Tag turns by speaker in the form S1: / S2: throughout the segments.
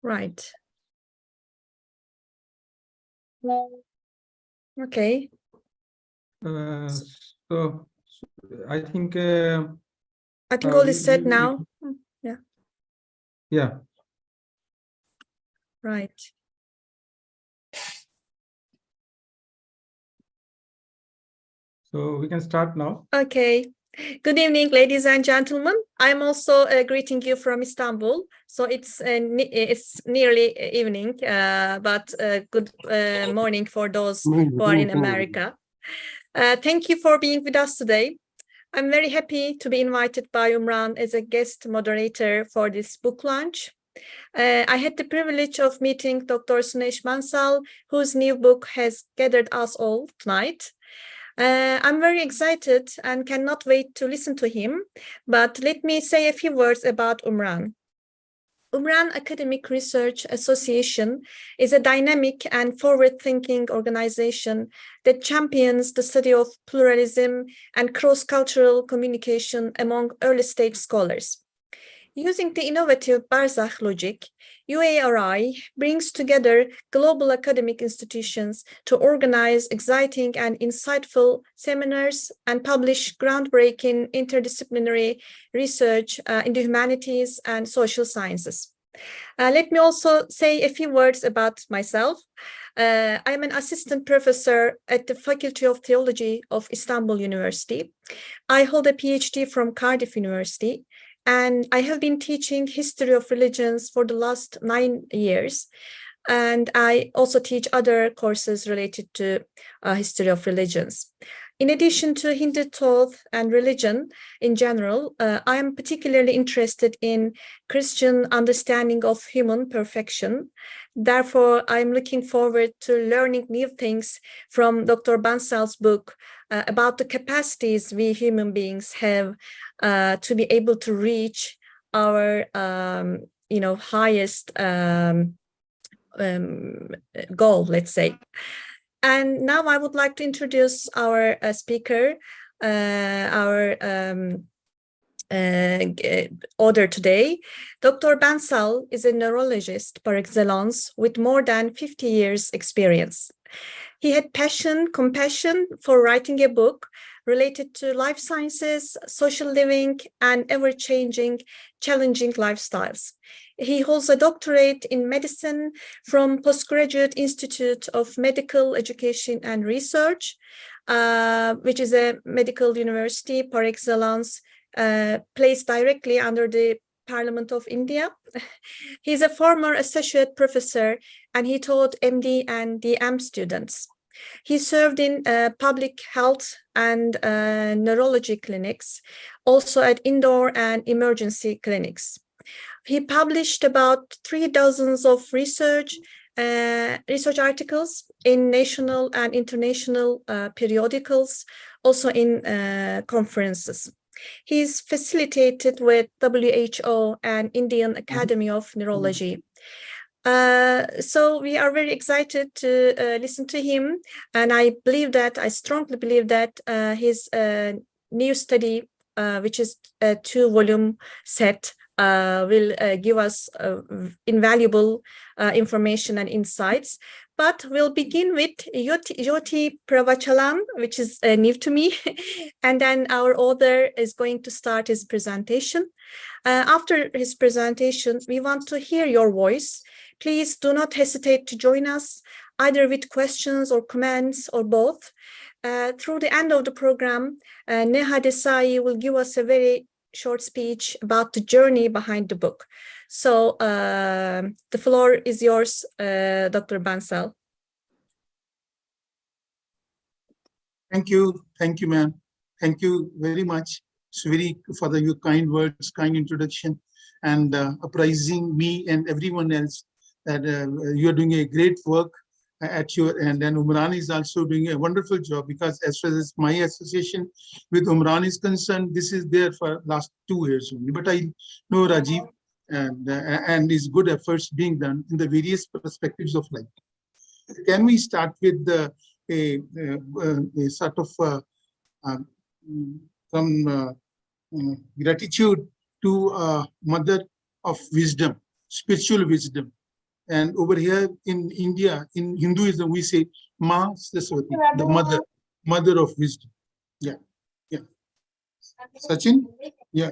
S1: Right. Okay.
S2: So I think
S1: all is set now. Yeah.
S2: Yeah.
S1: Right.
S2: So we can start now.
S1: Okay. Good evening, ladies and gentlemen. I'm also greeting you from Istanbul. So it's nearly evening, but good morning for those who are in America. Thank you for being with us today. I'm very happy to be invited by Umran as a guest moderator for this book launch. I had the privilege of meeting Dr. Suresh Bansal, whose new book has gathered us all tonight. I'm very excited and cannot wait to listen to him, but let me say a few words about Umran. Umran Academic Research Association is a dynamic and forward-thinking organization that champions the study of pluralism and cross-cultural communication among early-stage scholars. Using the innovative Barzakh logic, UARI brings together global academic institutions to organize exciting and insightful seminars and publish groundbreaking interdisciplinary research in the humanities and social sciences. Let me also say a few words about myself. I'm an assistant professor at the Faculty of Theology of Istanbul University. I hold a PhD from Cardiff University, and I have been teaching history of religions for the last 9 years. And I also teach other courses related to history of religions. In addition to Hindu thought and religion in general, I am particularly interested in Christian understanding of human perfection. Therefore, I'm looking forward to learning new things from Dr. Bansal's book about the capacities we human beings have to be able to reach our, highest goal, let's say. And now I would like to introduce our speaker, our author today. Dr. Bansal is a neurologist par excellence with more than 50 years experience. He had compassion for writing a book related to life sciences, social living, and ever-changing, challenging lifestyles. He holds a doctorate in medicine from Postgraduate Institute of Medical Education and Research, which is a medical university par excellence, placed directly under the Parliament of India. He's a former associate professor, and he taught MD and DM students. He served in public health and neurology clinics, also at indoor and emergency clinics. He published about 3 dozens of research articles in national and international periodicals, also in conferences. He's facilitated with WHO and Indian Academy of Neurology. So we are very excited to listen to him, and I strongly believe that his new study, which is a 2-volume set, will give us invaluable information and insights. But we'll begin with Jyoti Pravachalam, which is new to me, and then our author is going to start his presentation. After his presentation, we want to hear your voice. Please do not hesitate to join us, either with questions or comments or both. Through the end of the program, Neha Desai will give us a very short speech about the journey behind the book. So the floor is yours, Dr. Bansal.
S3: Thank you, ma'am. Thank you very much, Swiri, for your kind words, kind introduction, and apprising me and everyone else that you are doing a great work at your end. And Umran is also doing a wonderful job, because as far as my association with Umran is concerned, this is there for last 2 years only. But I know Rajiv and his good efforts being done in the various perspectives of life. Can we start with a sort of some gratitude to Mother of Wisdom, spiritual wisdom, And over here in India, in Hinduism, we say Ma Saraswati, the mother of wisdom. Yeah, yeah. Sachin? Yeah.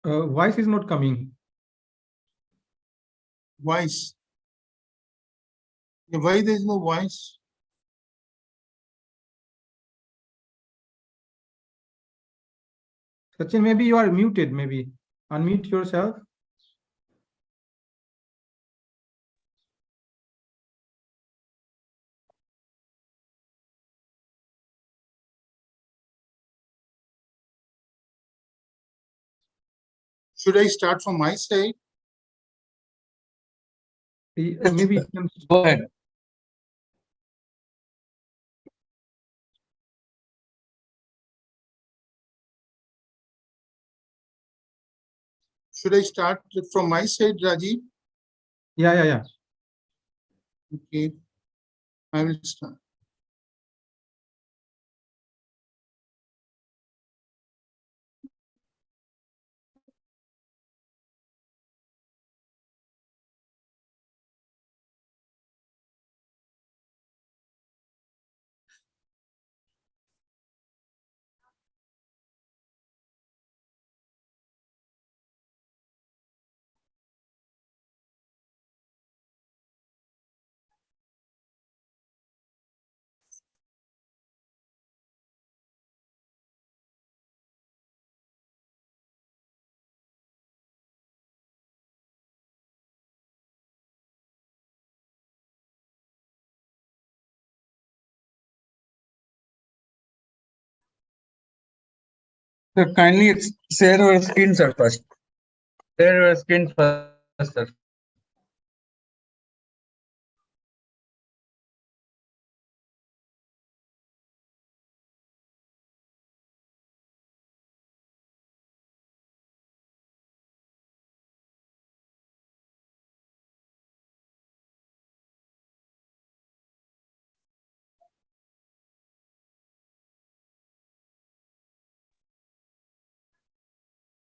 S2: Voice is not coming.
S3: Voice. Why there is no voice?
S2: Sachin, maybe you are muted, maybe. Unmute yourself.
S3: Should I start from my side?
S2: Maybe you can
S4: Go ahead.
S3: Should I start from my side, Rajiv?
S2: Yeah.
S3: Okay, I will start.
S4: So kindly share your screen, sir, first. Share your screen first, sir.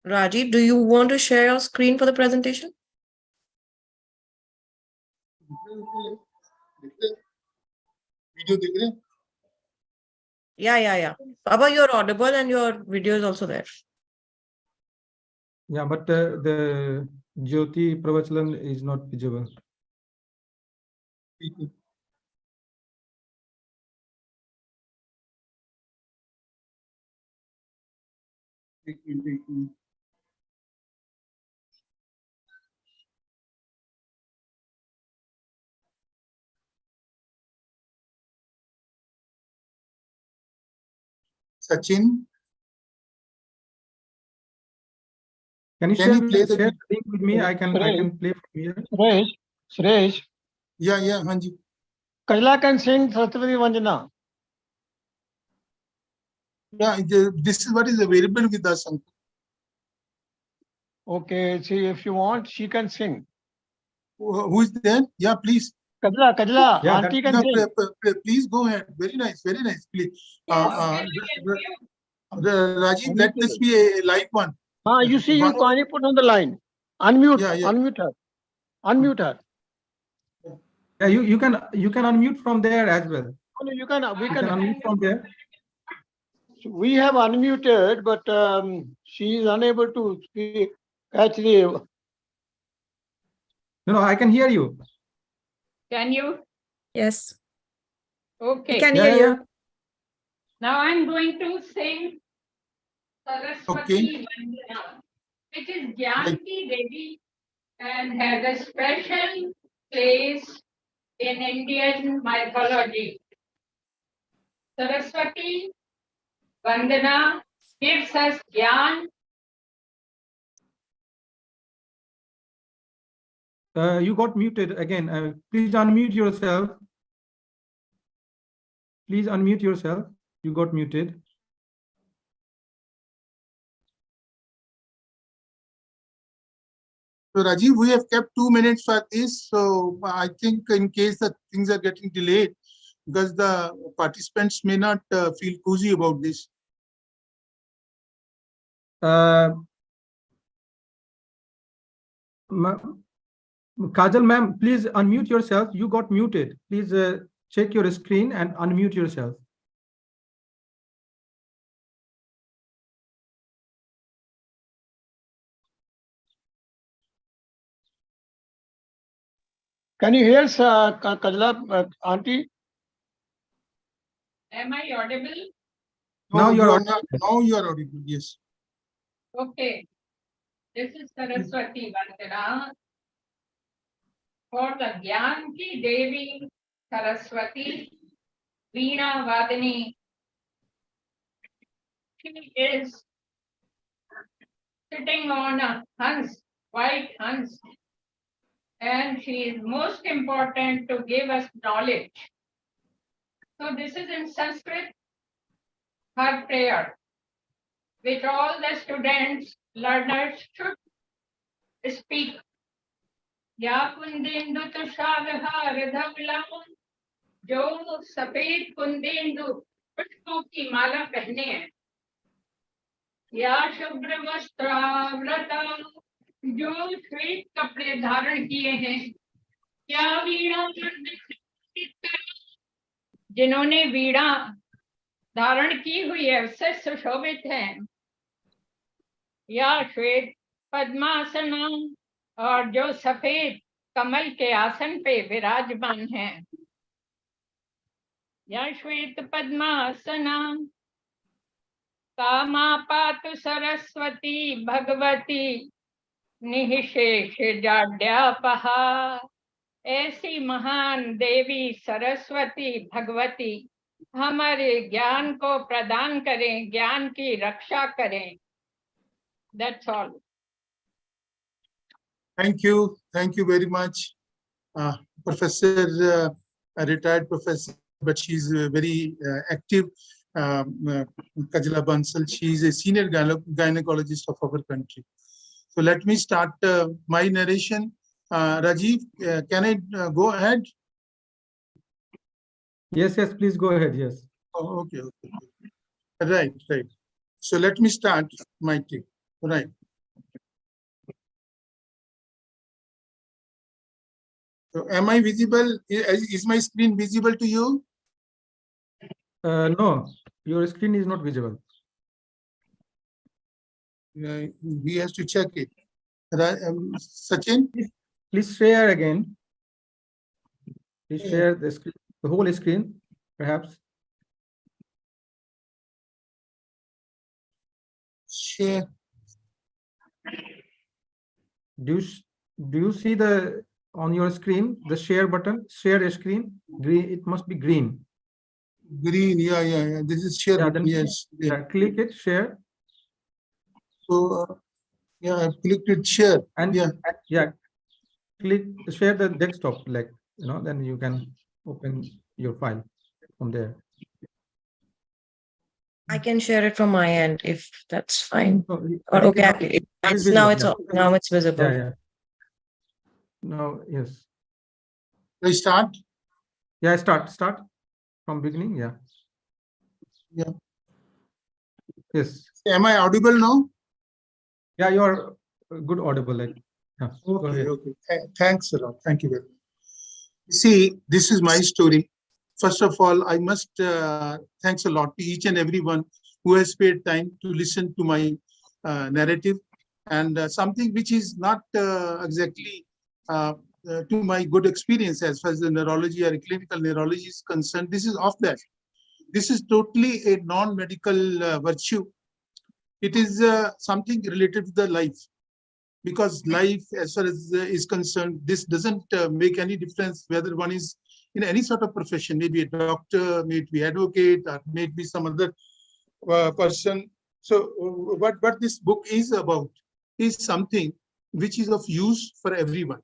S5: Rajiv, do you want to share your screen for the presentation?
S3: Video देख रहे हैं?
S5: Yeah. Baba, you're audible and your video is also there.
S2: Yeah, but the Jyoti Pravachalan is not visible.
S3: एक minute. Sachin,
S2: Can you
S3: Can
S2: share,
S3: you play the
S2: share the link with me? I can play from here.
S6: Suresh,
S3: yeah, हाँ जी।
S6: Kaila can sing Saraswati Vanjana.
S3: Yeah, this is what is available with us. Uncle.
S6: Okay, see, if you want, she can sing.
S3: Who is there? Yeah, please.
S6: Kajla,
S2: Yeah,
S6: auntie can
S3: Yeah,
S6: sing.
S3: please go ahead. Very nice, please. Rajiv, let this be a live one.
S6: You see, you kindly put on the line. Unmute,
S3: Yeah.
S6: unmute her.
S2: Yeah, you can unmute from there as well.
S6: No,
S2: You can unmute from there.
S6: We have unmuted, but she is unable to speak. Actually,
S2: No, I can hear you.
S7: Can you?
S1: Yes, we
S7: Okay.
S1: can
S2: Yeah,
S1: hear
S2: yeah,
S1: you.
S2: yeah.
S7: Now I'm going to sing
S3: Okay.
S7: Saraswati Vandana, which is Gyanti Devi and has a special place in Indian mythology. Saraswati Vandana gives us Gyan.
S2: You got muted again. Please unmute yourself. Please unmute yourself. You got muted.
S3: So Rajiv, we have kept 2 minutes for this. So I think in case that things are getting delayed, because the participants may not feel cozy about this.
S2: Kajal ma'am, please unmute yourself. You got muted. Please check your screen and unmute yourself.
S6: Can you hear Kajla, auntie?
S7: Am I audible?
S2: Now you are
S3: not. Now you are audible. Yes.
S7: Okay. This is Saraswati Vandana for the Gyan ki Devi Saraswati Veena Vadini. She is sitting on a Hans, white Hans, and she is most important to give us knowledge. So this is in Sanskrit, her prayer, which all the students, learners should speak. Ya kundendu tushar dhawla, जो सफेद कुंदेंदु पुष्पों की माला पहने हैं, या शुभ्र वस्त्रावृता, जो श्वेत कपड़े धारण किए हैं, क्या वीणा जिन्होंने वीणा धारण की हुई है उससे सुशोभित हैं, या श्वेत पद्मासना, और जो सफेद कमल के आसन पे विराजमान हैं, या श्वेत पद्मासना, कामापातु सरस्वती भगवती निःशेष जाड्यापहा, ऐसी महान देवी सरस्वती भगवती हमारे ज्ञान को प्रदान करें, ज्ञान की रक्षा करें. That's all.
S3: Thank you very much, Professor, a retired professor, but she's very active. Kajla Bansal, she is a senior gynecologist of our country. So let me start my narration. Rajiv, can I go ahead?
S2: Yes, please go ahead. Yes.
S3: Oh, okay. Right. So let me start my take. Right. So am I visible? Is my screen visible to you?
S2: No, your screen is not visible.
S3: We have to check it. Sachin?
S2: Please share again. Please share the screen, the whole screen, perhaps.
S3: Share.
S2: Do you see the on your screen the share button? Share screen. Green. It must be green.
S3: Green. Yeah. This is share.
S2: Yeah, then
S3: Yes.
S2: yeah, click it. Share.
S3: So yeah, I clicked it. Share.
S2: And
S3: yeah.
S2: Click share the desktop, like then you can open your file from there.
S5: I can share it from my end if that's fine.
S2: So,
S5: Or okay, now it's visible.
S2: Yeah. No, yes.
S3: I start.
S2: Yeah, start from beginning. Yeah. Yes.
S3: Am I audible now?
S2: Yeah, you are good audible. Like. Yeah.
S3: Okay. Thanks a lot. Thank you very much. See, this is my story. First of all, I must thanks a lot to each and everyone who has paid time to listen to my narrative, and something which is not exactly to my good experience as far as the neurology or clinical neurology is concerned. This is off that. This is totally a non-medical virtue. It is something related to the life. Because life, as far as is concerned, this doesn't make any difference whether one is in any sort of profession, maybe a doctor, maybe advocate, or maybe some other person. So what this book is about is something which is of use for everyone.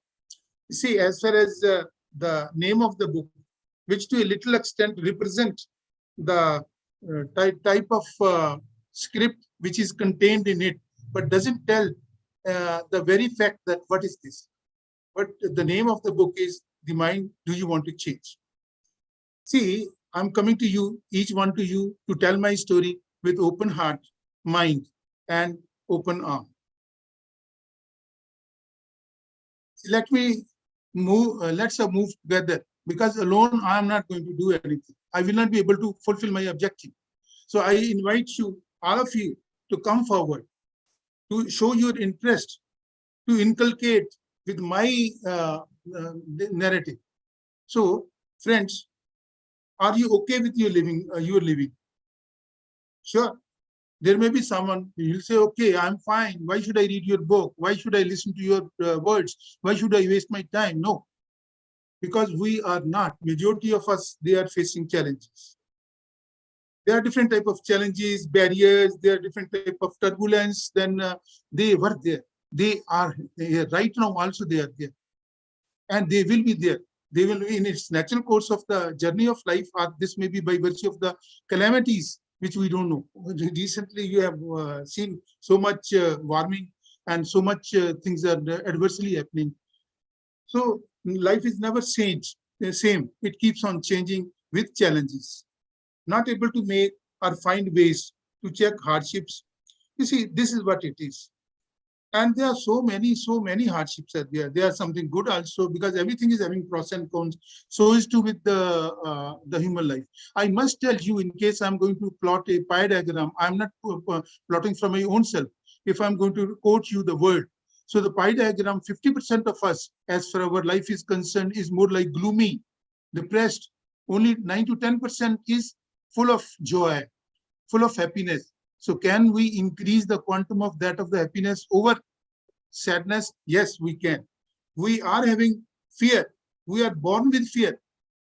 S3: You see, as far as the name of the book, which to a little extent represent the type of script which is contained in it, but doesn't tell the very fact that what is this? But the name of the book is The Mind Do You Want to Change? See, I'm coming to you, each one to you, to tell my story with open heart, mind, and open arm. Let me move, let's move together, because alone I am not going to do anything. I will not be able to fulfill my objective. So I invite you, all of you, to come forward, to show your interest, to inculcate with my narrative. So, friends, are you okay with your living? Sure. There may be someone who will say, okay, I'm fine. Why should I read your book? Why should I listen to your words? Why should I waste my time? No, because we are not. Majority of us, they are facing challenges. There are different type of challenges, barriers. There are different type of turbulence. Then they were there. They are there. Right now also they are there. And they will be there. They will be in its natural course of the journey of life, or this may be by virtue of the calamities, which we don't know. Recently, you have seen so much warming and so much things are adversely happening. So life is never the same. It keeps on changing with challenges. Not able to make or find ways to check hardships. You see, this is what it is. And there are so many hardships are there. There are something good also, because everything is having pros and cons. So is too with the human life. I must tell you, in case I'm going to plot a pie diagram, I'm not plotting from my own self. If I'm going to quote you the word, so the pie diagram, 50% of us, as far our life is concerned, is more like gloomy, depressed. Only 9 to 10% is full of joy, full of happiness. So can we increase the quantum of that of the happiness over sadness? Yes, we can. We are having fear. We are born with fear.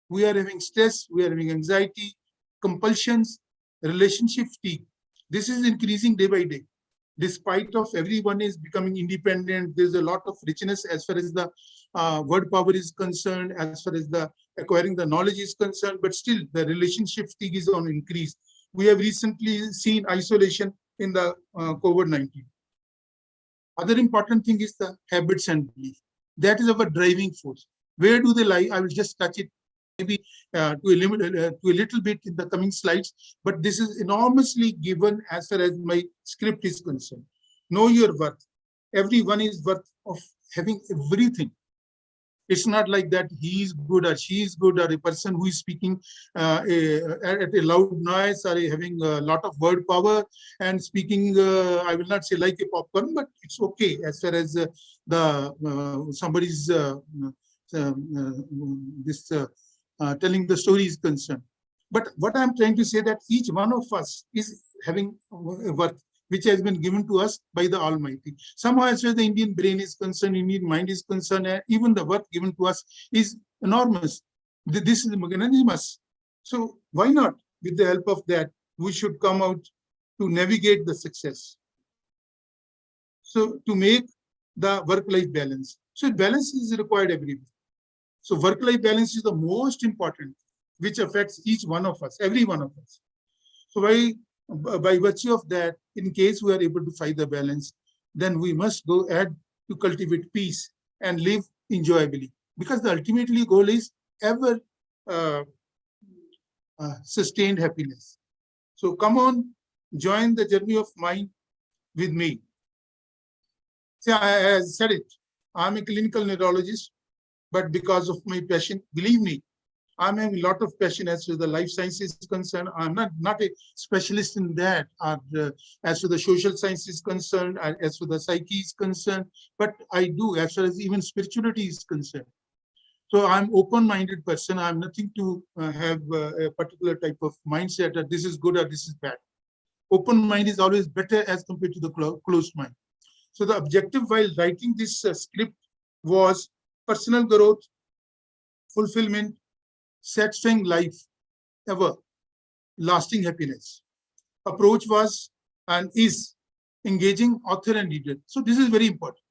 S3: We are having stress. We are having anxiety, compulsions, relationship fatigue. This is increasing day by day. Despite of everyone is becoming independent, there's a lot of richness as far as the word power is concerned, as far as the acquiring the knowledge is concerned, but still the relationship fatigue is on increase. We have recently seen isolation in the COVID-19. Other important thing is the habits and belief. That is our driving force. Where do they lie? I will just touch it maybe to a little bit in the coming slides, but this is enormously given as far as my script is concerned. Know your worth. Everyone is worth of having everything. It's not like that he is good or she is good, or a person who is speaking at a loud noise, or having a lot of word power and speaking, I will not say like a popcorn, but it's okay as far as somebody's telling the story is concerned. But what I'm trying to say that each one of us is having a worth, which has been given to us by the Almighty. Somehow, as far as the Indian brain is concerned, Indian mind is concerned, and even the worth given to us is enormous. This is magnanimous. So why not, with the help of that, we should come out to navigate the success. So to make the work-life balance. So balance is required everywhere. So work-life balance is the most important, which affects each one of us, every one of us. So by virtue of that, in case we are able to find the balance, then we must go ahead to cultivate peace and live enjoyably, because the ultimately goal is ever sustained happiness. So come on, join the journey of mind with me. See, I said it, I'm a clinical neurologist, but because of my passion, believe me, I'm having a lot of passion as far as the life sciences is concerned. I'm not a specialist in that, or as for the social science is concerned, as for the psyche is concerned, but I do as far as even spirituality is concerned. So I'm open-minded person. I'm nothing to have a particular type of mindset that this is good or this is bad. Open mind is always better as compared to the closed mind. So the objective while writing this script was personal growth, fulfillment, satisfying life, ever lasting happiness. Approach was and is engaging author and reader. So this is very important.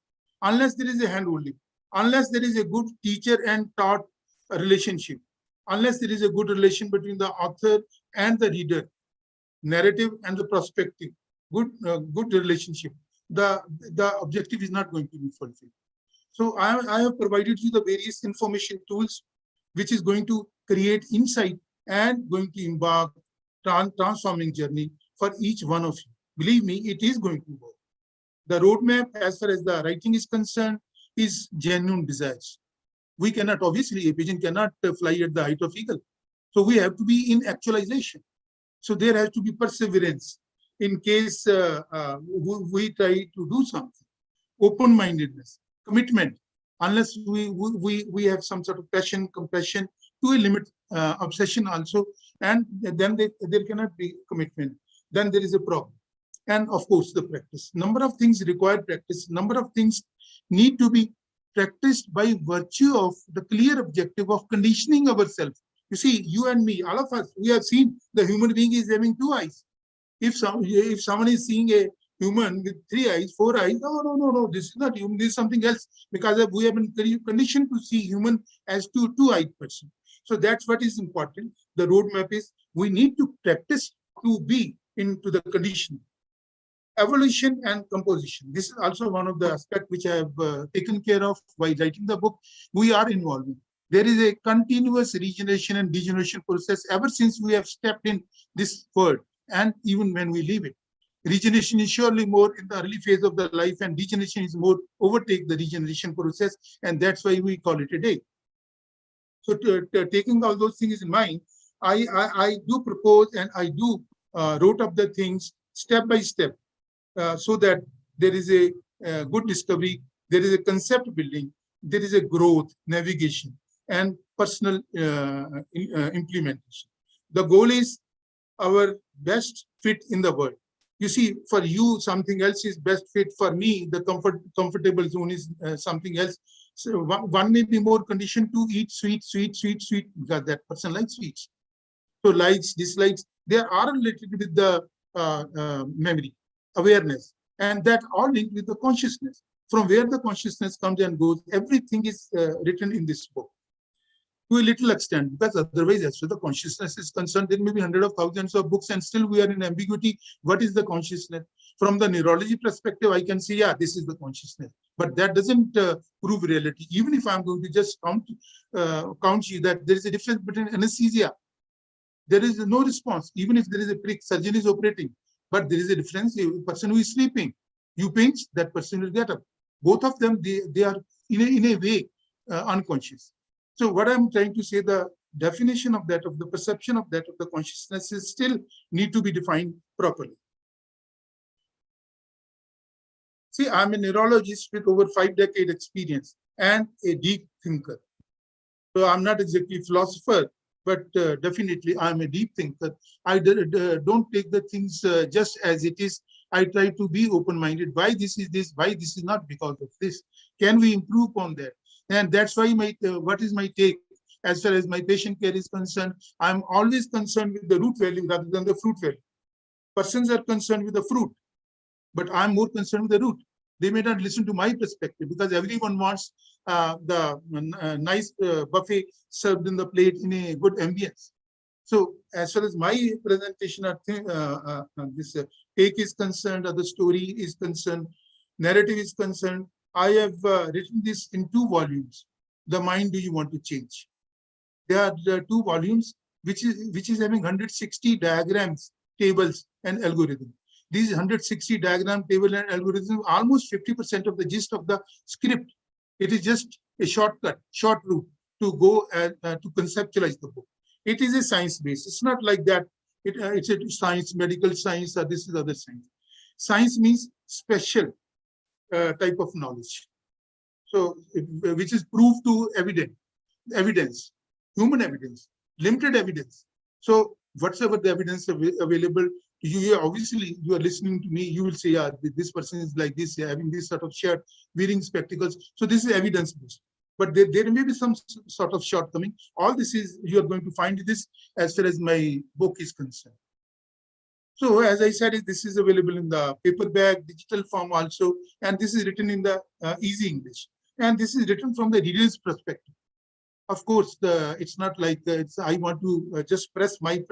S3: Unless there is a hand-holding, unless there is a good teacher and taught relationship, unless there is a good relation between the author and the reader, narrative and the perspective, good relationship, the objective is not going to be fulfilled. So I have provided you the various information tools, which is going to create insight and going to embark transforming journey for each one of you. Believe me, it is going to work. The roadmap, as far as the writing is concerned, is genuine desires. We cannot, obviously, a pigeon cannot fly at the height of eagle. So we have to be in actualization. So there has to be perseverance in case we try to do something. Open-mindedness, commitment. Unless we have some sort of passion, compassion, to a limit, obsession also, and then there cannot be commitment. Then there is a problem. And of course, the practice. Number of things require practice. Number of things need to be practiced by virtue of the clear objective of conditioning ourselves. You see, you and me, all of us, we have seen the human being is having 2 eyes. If someone is seeing a human with 3 eyes, 4 eyes, no, this is not human, this is something else, because we have been conditioned to see human as two-eyed person. So that's what is important. The roadmap is we need to practice to be into the condition. Evolution and composition. This is also one of the aspects which I have taken care of by writing the book. We are involving. There is a continuous regeneration and degeneration process ever since we have stepped in this world, and even when we leave it. Regeneration is surely more in the early phase of the life, and degeneration is more overtake the regeneration process, and that's why we call it a day. So taking all those things in mind, I do propose and I do wrote up the things step by step, so that there is a good discovery, there is a concept building, there is a growth, navigation, and personal implementation. The goal is our best fit in the world. You see, for you, something else is best fit. For me, the comfortable zone is something else. So one may be more conditioned to eat sweet, because that person likes sweets. So likes, dislikes, they are related with the memory, awareness, and that all linked with the consciousness. From where the consciousness comes and goes, everything is written in this book. To a little extent, because otherwise, as far as the consciousness is concerned, there may be hundreds of thousands of books, and still we are in ambiguity. What is the consciousness? From the neurology perspective, I can say, yeah, this is the consciousness. But that doesn't prove reality. Even if I'm going to just count you that there is a difference between anesthesia. There is no response. Even if there is a prick, surgeon is operating. But there is a difference. A person who is sleeping, you pinch, that person will get up. Both of them, they are in a way unconscious. So what I'm trying to say, the definition of that, of the perception of that, of the consciousness is still need to be defined properly. See, I'm a neurologist with over 5-decade experience and a deep thinker. So I'm not exactly a philosopher, but definitely I'm a deep thinker. I don't take the things just as it is. I try to be open-minded. Why this is this? Why this is not? Because of this. Can we improve on that? And that's why what is my take as far as my patient care is concerned? I'm always concerned with the root value rather than the fruit value. Persons are concerned with the fruit, but I'm more concerned with the root. They may not listen to my perspective because everyone wants the nice buffet served in the plate in a good ambience. So as far as my presentation, this take is concerned, or the story is concerned, narrative is concerned, I have written this in 2 volumes. The Mind Do You Want to Change? There are 2 volumes, which is having 160 diagrams, tables, and algorithms. These 160 diagram, table, and algorithm, almost 50% of the gist of the script. It is just a shortcut, short route to go and to conceptualize the book. It is a science base. It's not like that. It's a science, medical science, or this is other science. Science means special type of knowledge. So, which is proved to evidence, human evidence, limited evidence. So, whatsoever the evidence available, you obviously you are listening to me. You will say, yeah, this person is like this, having this sort of shirt, wearing spectacles. So this is evidence based. But there may be some sort of shortcoming. All this is you are going to find this as far as my book is concerned. So as I said, this is available in the paperback, digital form also, and this is written in the easy English. And this is written from the reader's perspective. Of course, it's not like I want to just press my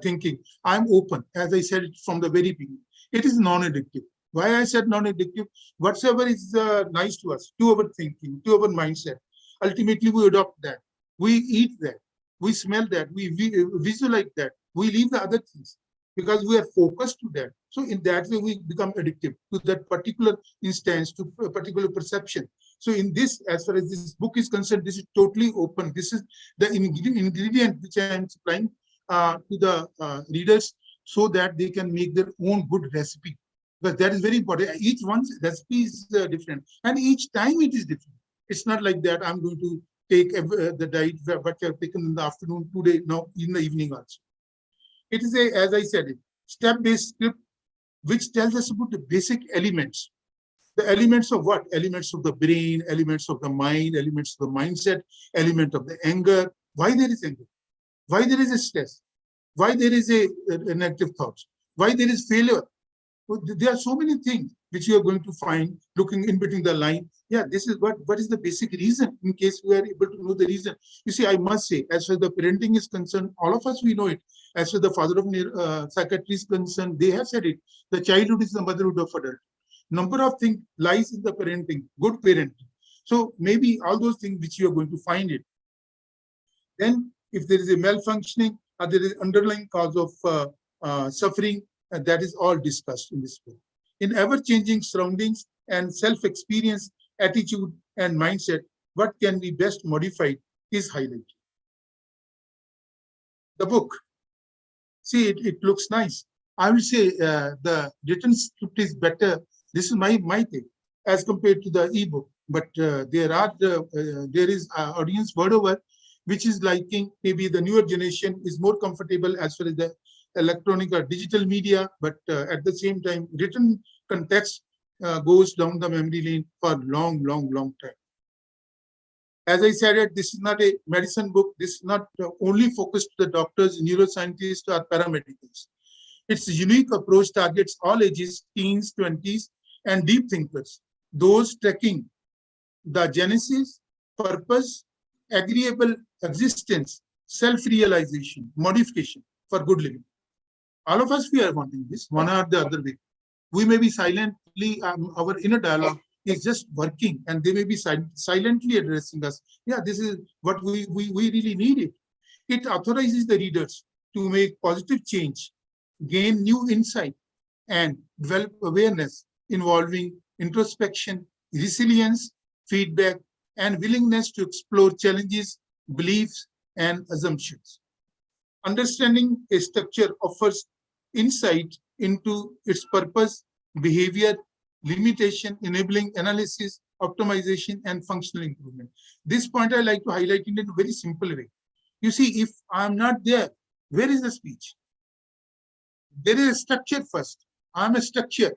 S3: thinking. I'm open, as I said from the very beginning. It is non-addictive. Why I said non-addictive? Whatsoever is nice to us, to our thinking, to our mindset, ultimately we adopt that. We eat that. We smell that. We visualize that. We leave the other things because we are focused to that. So in that way, we become addictive to that particular instance, to a particular perception. So in this, as far as this book is concerned, this is totally open. This is the ingredient which I am supplying to the readers so that they can make their own good recipe. Because that is very important. Each one's recipe is different, and each time it is different. It's not like that I'm going to take the diet what I have taken in the afternoon, today, now in the evening also. It is a, as I said, it step-based script which tells us about the basic elements. The elements of what? Elements of the brain, elements of the mind, elements of the mindset, element of the anger. Why there is anger? Why there is a stress? Why there is a negative thoughts? Why there is failure? There are so many things which you are going to find looking in between the line. Yeah, this is what is the basic reason, in case we are able to know the reason. You see, I must say, as far as the parenting is concerned, all of us, we know it. As far as the father of psychiatry is concerned, they have said it. The childhood is the motherhood of adult. Number of things lies in the parenting, good parenting. So maybe all those things which you are going to find it. Then if there is a malfunctioning or there is underlying cause of suffering, that is all discussed in this book. In ever-changing surroundings and self-experience, attitude and mindset, what can be best modified is highlighted. The book, see, it looks nice. I will say the written script is better. This is my take as compared to the ebook. But there is audience word over, which is liking maybe the newer generation is more comfortable as far as the electronic or digital media, but at the same time, written context goes down the memory lane for long time. As I said, this is not a medicine book. This is not only focused to the doctors, neuroscientists, or paramedicals. Its unique approach targets all ages, teens, 20s, and deep thinkers, those tracking the genesis, purpose, agreeable existence, self-realization, modification for good living. All of us, we are wanting this one or the other way. We may be silently, our inner dialogue is just working, and they may be silently addressing us. Yeah, this is what we really need it. It authorizes the readers to make positive change, gain new insight, and develop awareness involving introspection, resilience, feedback, and willingness to explore challenges, beliefs, and assumptions. Understanding a structure offers insight into its purpose, behavior, limitation, enabling analysis, optimization, and functional improvement. This point I like to highlight in a very simple way. You see, if I'm not there, where is the speech? There is a structure first. I'm a structure.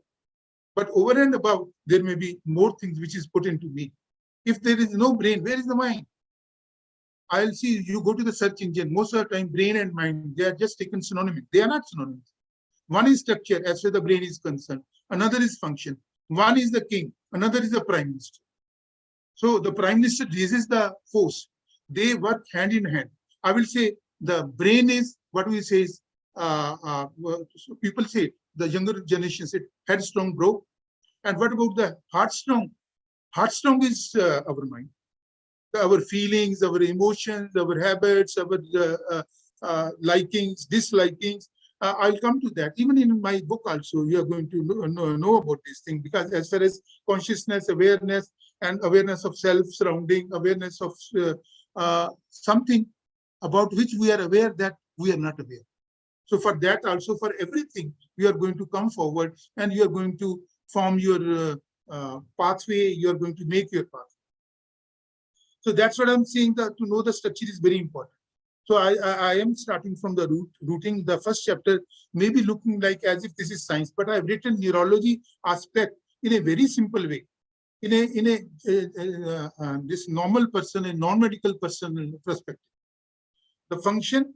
S3: But over and above, there may be more things which is put into me. If there is no brain, where is the mind? I'll see, you go to the search engine, most of the time, brain and mind, they are just taken synonymous. They are not synonymous. One is structure, as far as the brain is concerned. Another is function. One is the king. Another is the prime minister. So the prime minister raises the force. They work hand in hand. I will say the brain is, what we say is, people say, the younger generation say, headstrong bro. And what about the heartstrong? Heartstrong is our mind. Our feelings, our emotions, our habits, our likings, dislikings. I'll come to that. Even in my book also, you are going to know about this thing, because as far as consciousness, awareness, and awareness of self, surrounding, awareness of something about which we are aware that we are not aware. So for that also, for everything, you are going to come forward and you are going to form your pathway, you are going to make your path. So that's what I'm saying, that to know the structure is very important. So I am starting from the rooting. The first chapter may be looking like as if this is science, but I've written neurology aspect in a very simple way, in this normal person, a non-medical person perspective. The function,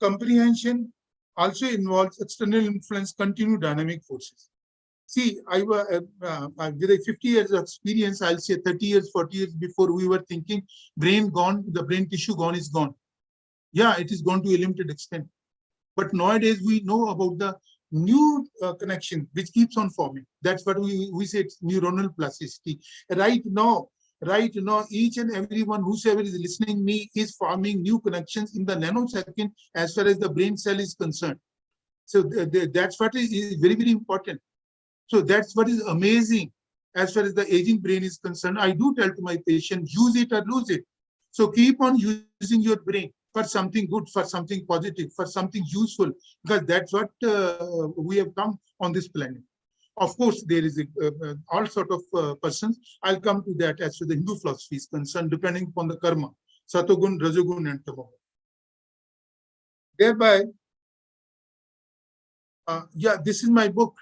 S3: comprehension also involves external influence, continued dynamic forces. See, with a 50 years of experience, I'll say 30 years, 40 years before, we were thinking brain gone, the brain tissue gone is gone. Yeah, it is gone to a limited extent. But nowadays we know about the new connection which keeps on forming. That's what we say, it's neuronal plasticity. Right now, each and everyone, whosoever is listening me, is forming new connections in the nanosecond as far as the brain cell is concerned. So that's what is very, very important. So that's what is amazing as far as the aging brain is concerned. I do tell to my patient, use it or lose it. So keep on using your brain for something good, for something positive, for something useful, because that's what we have come on this planet. Of course, there is all sort of persons. I'll come to that as to the Hindu philosophy is concerned, depending upon the karma, Satogun, Rajogun, and Tamogun. Thereby, yeah, this is my book.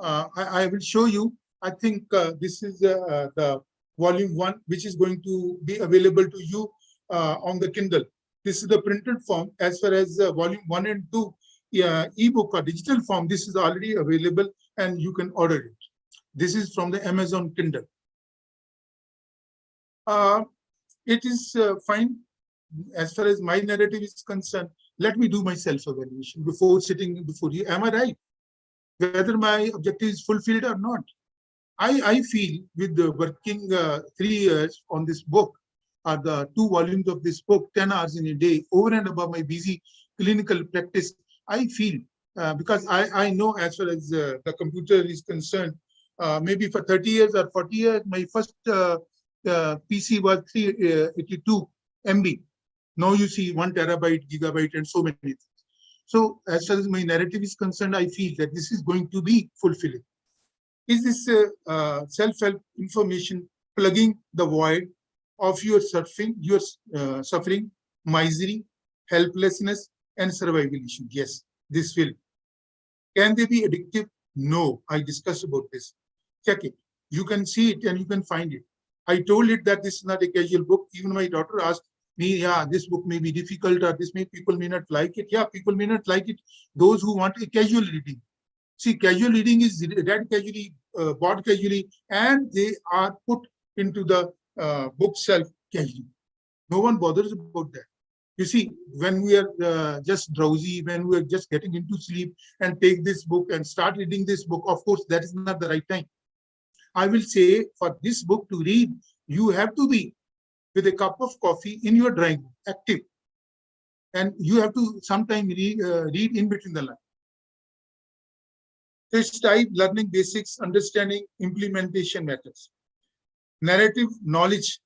S3: I will show you. I think this is the volume 1, which is going to be available to you on the Kindle. This is the printed form. As far as volume 1 and 2, ebook or digital form, this is already available and you can order it. This is from the Amazon Kindle. It is fine. As far as my narrative is concerned, let me do my self-evaluation before sitting before you. Am I right? Whether my objective is fulfilled or not. I feel with the working 3 years on this book, or the 2 volumes of this book, 10 hours in a day, over and above my busy clinical practice, I feel, because I know as far as the computer is concerned, maybe for 30 years or 40 years, my first PC was 382 MB. Now you see 1 terabyte, gigabyte, and so many things. So as far as my narrative is concerned, I feel that this is going to be fulfilling. Is this self-help information plugging the void of your suffering, misery, helplessness, and survival issue? Yes, this will. Can they be addictive? No, I discussed about this. Check it. You can see it and you can find it. I told it that this is not a casual book. Even my daughter asked me, yeah, this book may be difficult, or people may not like it. Yeah, people may not like it. Those who want a casual reading. See, casual reading is read casually, bought casually, and they are put into the bookshelf casually. No one bothers about that. You see, when we are just drowsy, when we are just getting into sleep and take this book and start reading this book, of course, that is not the right time. I will say, for this book to read, you have to be with a cup of coffee in your drawing room, active. And you have to sometime read in between the lines. This type, learning basics, understanding, implementation methods. Narrative knowledge,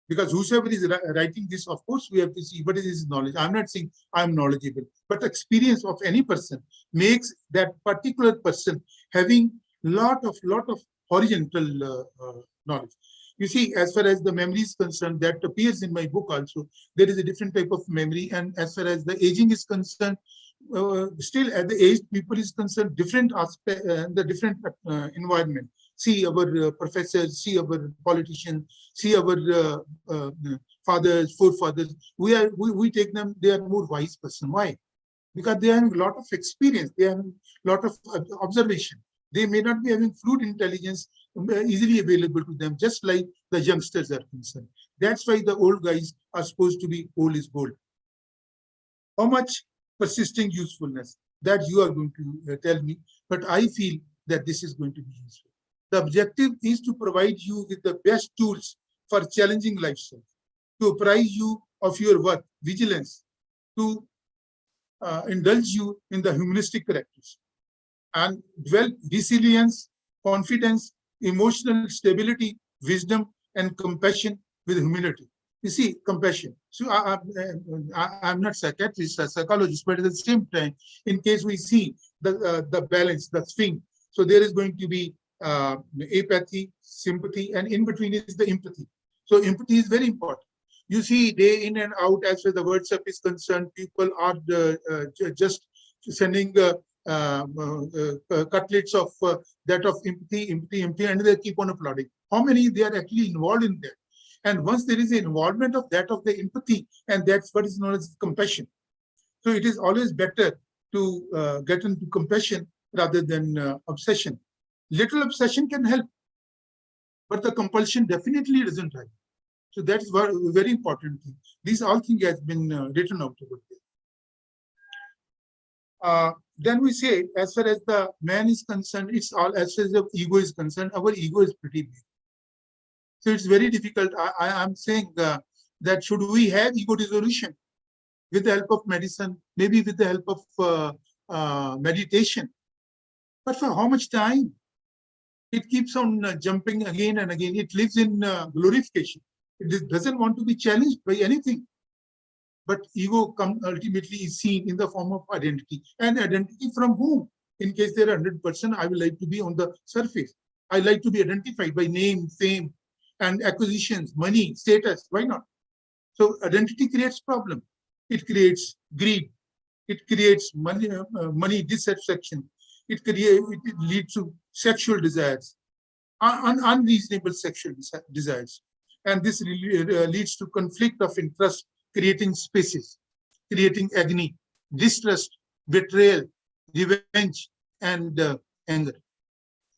S3: because whosoever is writing this, of course, we have to see what is his knowledge. I'm not saying I'm knowledgeable, but experience of any person makes that particular person having lot of horizontal knowledge. You see, as far as the memory is concerned, that appears in my book also. There is a different type of memory, and as far as the aging is concerned, still at the aged people is concerned, different aspect, the different environment. See our professors, see our politicians, see our fathers, forefathers. We take them, they are more wise person. Why? Because they have a lot of experience, they have a lot of observation. They may not be having fluid intelligence easily available to them, just like the youngsters are concerned. That's why the old guys are supposed to be old is gold. How much persisting usefulness that you are going to tell me, but I feel that this is going to be useful. The objective is to provide you with the best tools for challenging lifestyle, to apprise you of your worth, vigilance, to indulge you in the humanistic characters, and develop resilience, confidence, emotional stability, wisdom, and compassion with humility. You see, compassion. So I'm not psychiatrist or psychologist, but at the same time, in case we see the balance, the swing, so there is going to be apathy, sympathy, and in between is the empathy. So empathy is very important. You see, day in and out, as far as the WhatsApp is concerned, people are just sending cutlets of that of empathy, and they keep on applauding. How many they are actually involved in that? And once there is an involvement of that of the empathy, and that's what is known as compassion. So it is always better to get into compassion rather than obsession. Little obsession can help, but the compulsion definitely doesn't help. So that's a very important thing. These all things has been written out over there. then we say, as far as the man is concerned, it's all, as far as the ego is concerned, our ego is pretty big. So it's very difficult. I'm saying that should we have ego dissolution with the help of medicine, maybe with the help of meditation, but for how much time? It keeps on jumping again and again. It lives in glorification. It doesn't want to be challenged by anything. But ego ultimately is seen in the form of identity. And identity from whom? In case there are 100%, I would like to be on the surface. I like to be identified by name, fame, and acquisitions, money, status. Why not? So identity creates problem. It creates greed. It creates money dissatisfaction. It leads to sexual desires, unreasonable sexual desires. And this leads to conflict of interest, creating spaces, creating agony, distrust, betrayal, revenge, and anger.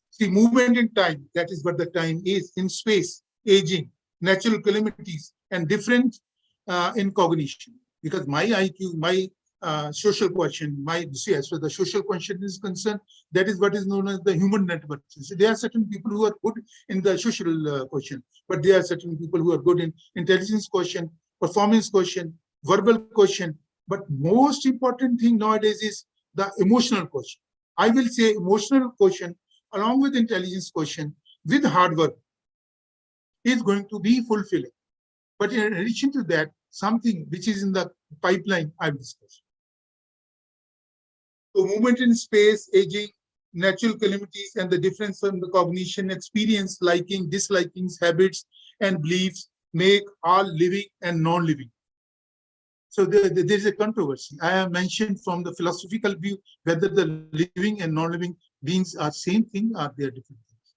S3: See, movement in time, that is what the time is, in space, aging, natural calamities, and different in cognition. Because my IQ, my social quotient, as far as the social quotient is concerned, that is what is known as the human network. So there are certain people who are good in the social quotient, but there are certain people who are good in intelligence quotient, performance quotient, verbal quotient. But most important thing nowadays is the emotional quotient. I will say emotional quotient along with intelligence quotient with hard work is going to be fulfilling. But in addition to that, something which is in the pipeline I've discussed. So movement in space, aging, natural calamities, and the difference in the cognition, experience, liking, dislikings, habits, and beliefs make all living and non-living. So there is a controversy. I have mentioned from the philosophical view whether the living and non-living beings are same thing or they are different things.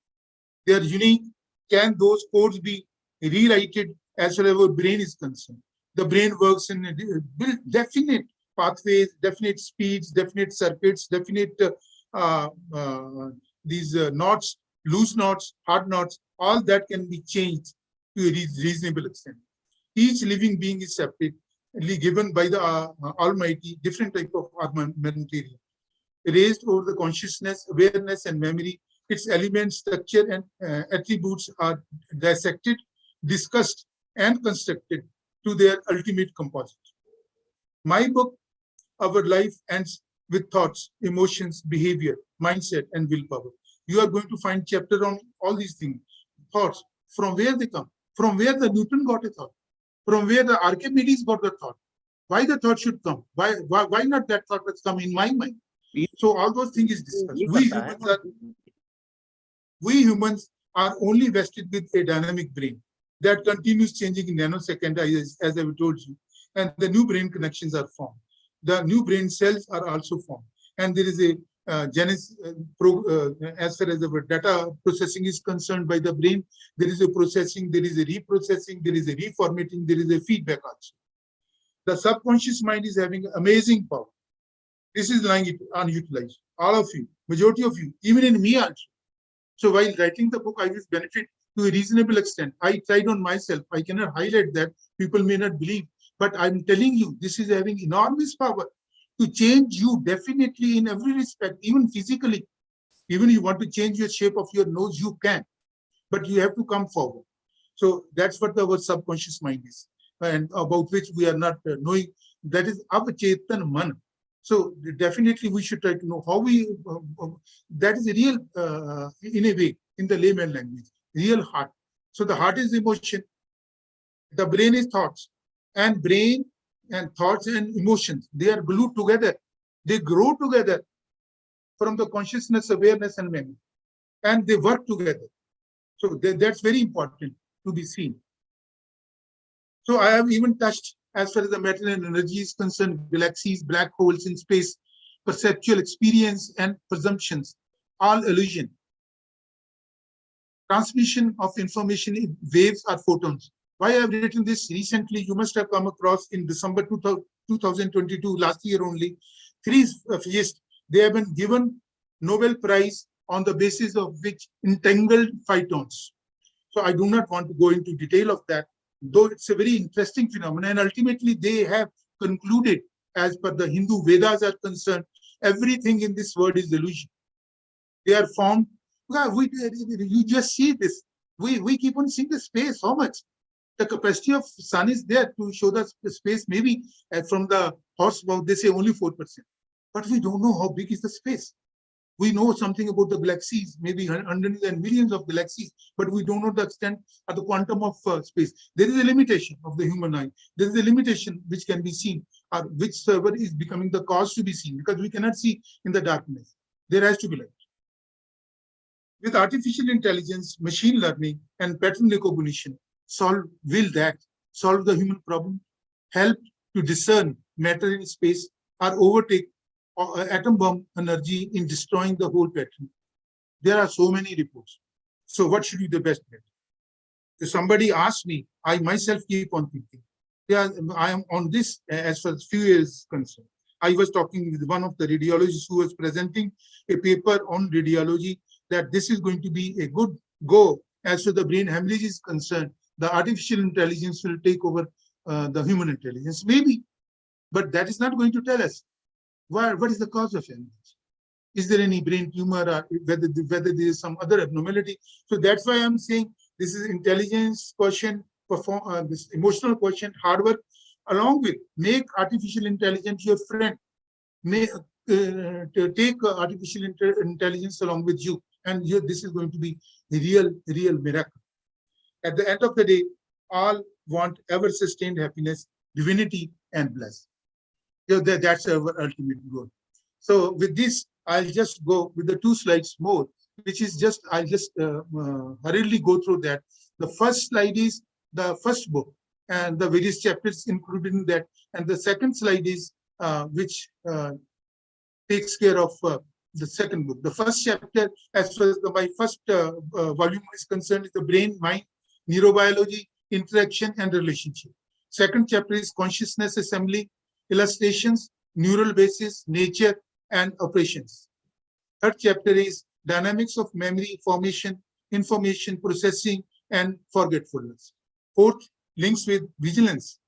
S3: They are unique. Can those codes be rewritten as far as our brain is concerned? The brain works in definite pathways, definite speeds, definite circuits, definite these knots, loose knots, hard knots, all that can be changed to a reasonable extent. Each living being is separately given by the Almighty different type of armamentarium, raised over the consciousness, awareness, and memory. Its elements, structure, and attributes are dissected, discussed, and constructed to their ultimate composite. My book, Our Life Ends with Thoughts, Emotions, Behavior, Mindset, and Willpower. You are going to find chapter on all these things. Thoughts, from where they come, from where the Newton got a thought, from where the Archimedes got the thought, why the thought should come, why not that thought that's come in my mind. So all those things is discussed. We humans are only vested with a dynamic brain that continues changing in nanosecond, as I told you, and the new brain connections are formed. The new brain cells are also formed, and there is a as far as the data processing is concerned by the brain, there is a processing, there is a reprocessing, there is a reformatting, there is a feedback also. The subconscious mind is having amazing power. This is lying unutilized. All of you, majority of you, even in me also. So while writing the book, I will benefit to a reasonable extent. I tried on myself. I cannot highlight that. People may not believe. But I'm telling you, this is having enormous power to change you definitely in every respect, even physically. Even you want to change your shape of your nose, you can. But you have to come forward. So that's what our subconscious mind is, and about which we are not knowing. That is Avachetan Man. So definitely we should try to know how we, that is a real, in a way, in the layman language, real heart. So the heart is emotion, the brain is thoughts, and brain and thoughts and emotions, they are glued together. They grow together from the consciousness, awareness, and memory, and they work together. So that's very important to be seen. So I have even touched, as far as the matter and energy is concerned, galaxies, black holes in space, perceptual experience and presumptions, all illusion. Transmission of information in waves or photons. Why I have written this recently, you must have come across in December 2022, last year only, 3 physicists, they have been given Nobel Prize on the basis of which entangled photons. So I do not want to go into detail of that, though it's a very interesting phenomenon. And ultimately, they have concluded, as per the Hindu Vedas are concerned, Everything in this world is illusion. They are formed. You just see this. We keep on seeing the space. How much? The capacity of sun is there to show the space. Maybe from the horsepower, they say only 4%. But we don't know how big is the space. We know something about the galaxies, maybe hundreds and millions of galaxies, but we don't know the extent or the quantum of space. There is a limitation of the human eye. There is a limitation which can be seen, or which server is becoming the cause to be seen, because we cannot see in the darkness. There has to be light. With artificial intelligence, machine learning, and pattern recognition, will that solve the human problem, help to discern matter in space, or overtake atom bomb energy in destroying the whole pattern? There are so many reports. So what should be the best bet? If somebody asks me, I myself keep on thinking. Yeah, I am on this as far as few years concerned. I was talking with one of the radiologists who was presenting a paper on radiology, that this is going to be a good go as far as the brain hemorrhage is concerned. The artificial intelligence will take over the human intelligence, maybe, but that is not going to tell us what is the cause of hemorrhage. Is there any brain tumor, or whether there is some other abnormality? So that's why I'm saying this is intelligence quotient, this emotional quotient, hard work, along with make artificial intelligence your friend. To take artificial intelligence along with you, and this is going to be a real miracle. At the end of the day, all want ever-sustained happiness, divinity, and bliss. That's our ultimate goal. So with this, I'll just go with the 2 slides more, which is just, I'll just hurriedly go through that. The first slide is the first book and the various chapters included in that. And the second slide is which takes care of the second book. The first chapter, as far as my first volume is concerned, is the brain, mind, neurobiology, interaction, and relationship. Second chapter is consciousness assembly, illustrations, neural basis, nature, and operations. Third chapter is dynamics of memory formation, information processing, and forgetfulness. Fourth, links with vigilance,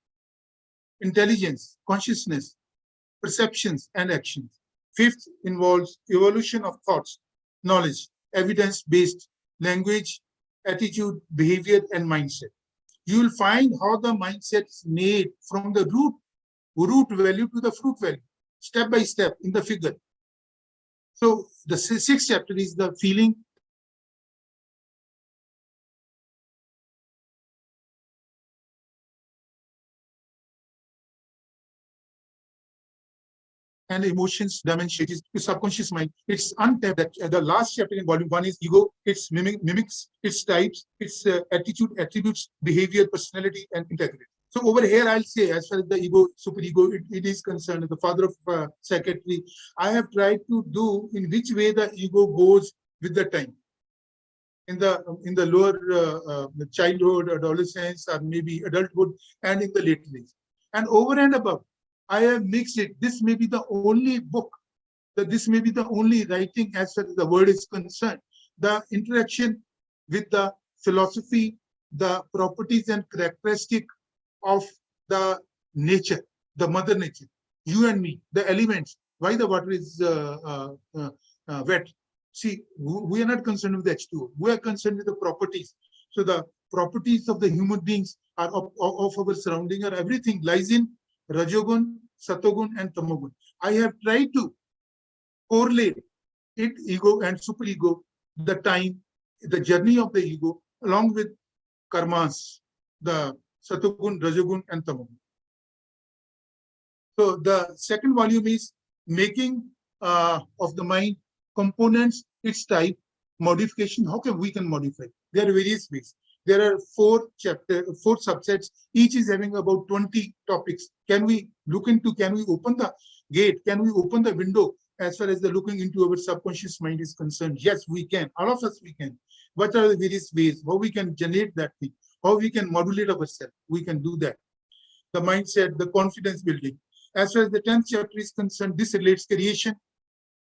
S3: intelligence, consciousness, perceptions, and actions. Fifth, involves evolution of thoughts, knowledge, evidence-based language, attitude, behavior, and mindset. You will find how the mindset is made from the root value to the fruit value, step by step in the figure. So the 6th chapter is the feeling, and emotions dimension, it is subconscious mind. It's untapped. The last chapter in volume 1 is ego, its mimics, its types, its attitude, attributes, behavior, personality, and integrity. So over here, I'll say, as far as the ego, superego, it is concerned, the father of psychiatry, I have tried to do in which way the ego goes with the time. In the lower childhood, adolescence, or maybe adulthood, and in the late age. And over and above, I have mixed it. This may be the only book, this may be the only writing as far as the word is concerned. The interaction with the philosophy, the properties and characteristic of the nature, the mother nature, you and me, the elements, why the water is wet. See, we are not concerned with H2O. We are concerned with the properties. So the properties of the human beings are of our surrounding, or everything lies in Rajogun, Satogun, and Tamogun. I have tried to correlate it, ego and superego, the time, the journey of the ego, along with karmas, the Satogun, Rajogun, and Tamogun. So the second volume is making of the mind, components, its type, modification. How can we modify? There are various ways. There are 4 subsets. Each is having about 20 topics. Can we look into? Can we open the gate? Can we open the window as far as the looking into our subconscious mind is concerned? Yes, we can. All of us, we can. What are the various ways? How we can generate that thing? How we can modulate ourselves? We can do that. The mindset, the confidence building. As far as the 10th chapter is concerned, this relates creation.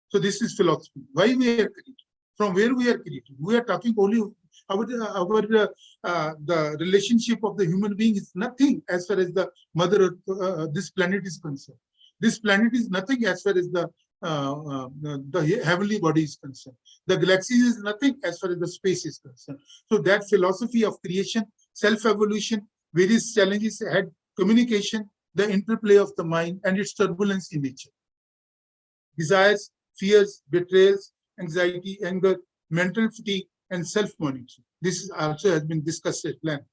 S3: So this is philosophy. Why we are created? From where we are created? We are talking only about the relationship of the human being is nothing as far as the mother of this planet is concerned. This planet is nothing as far as the the heavenly body is concerned. The galaxy is nothing as far as the space is concerned. So that philosophy of creation, self-evolution, various challenges ahead, communication, the interplay of the mind and its turbulence in nature. Desires, fears, betrayals, anxiety, anger, mental fatigue, and self-monitoring. This also has been discussed at length.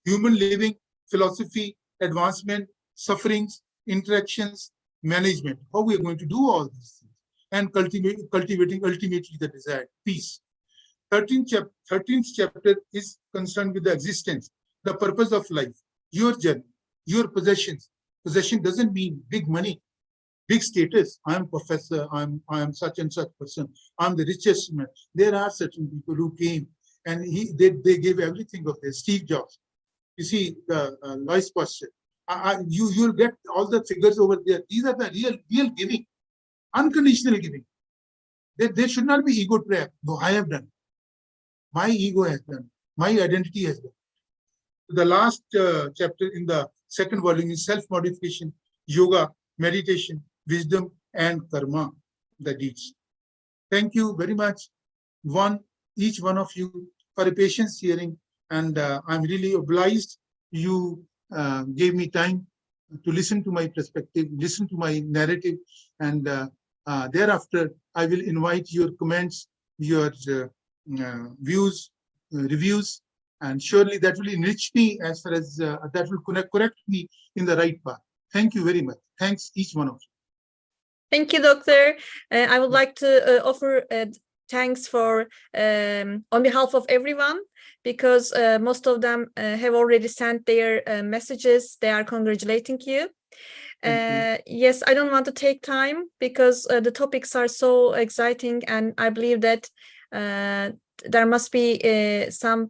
S3: Human living, philosophy, advancement, sufferings, interactions, management. How we are going to do all these things, and cultivating ultimately the desired peace. 13th chapter is concerned with the existence, the purpose of life, your journey, your possessions. Possession doesn't mean big money, big status. I am professor, I am such and such person, I'm the richest man. There are certain people who came and they gave everything of theirs. Steve Jobs. You see the Lois Pasteur. You'll get all the figures over there. These are the real giving, unconditional giving. There should not be ego trap. No, I have done. My ego has done. My identity has done. The last chapter in the second volume is self-modification, yoga, meditation, wisdom, and karma, the deeds. Thank you very much, each one of you, for a patience hearing. And I'm really obliged you gave me time to listen to my perspective, listen to my narrative, and thereafter I will invite your comments, your views, reviews, and surely that will enrich me as far as that will correct me in the right path. Thank you very much. Thanks, each one of you.
S1: Thank you, Doctor. I would like to offer thanks for on behalf of everyone, because most of them have already sent their messages. They are congratulating you. Yes, I don't want to take time because the topics are so exciting, and I believe that there must be some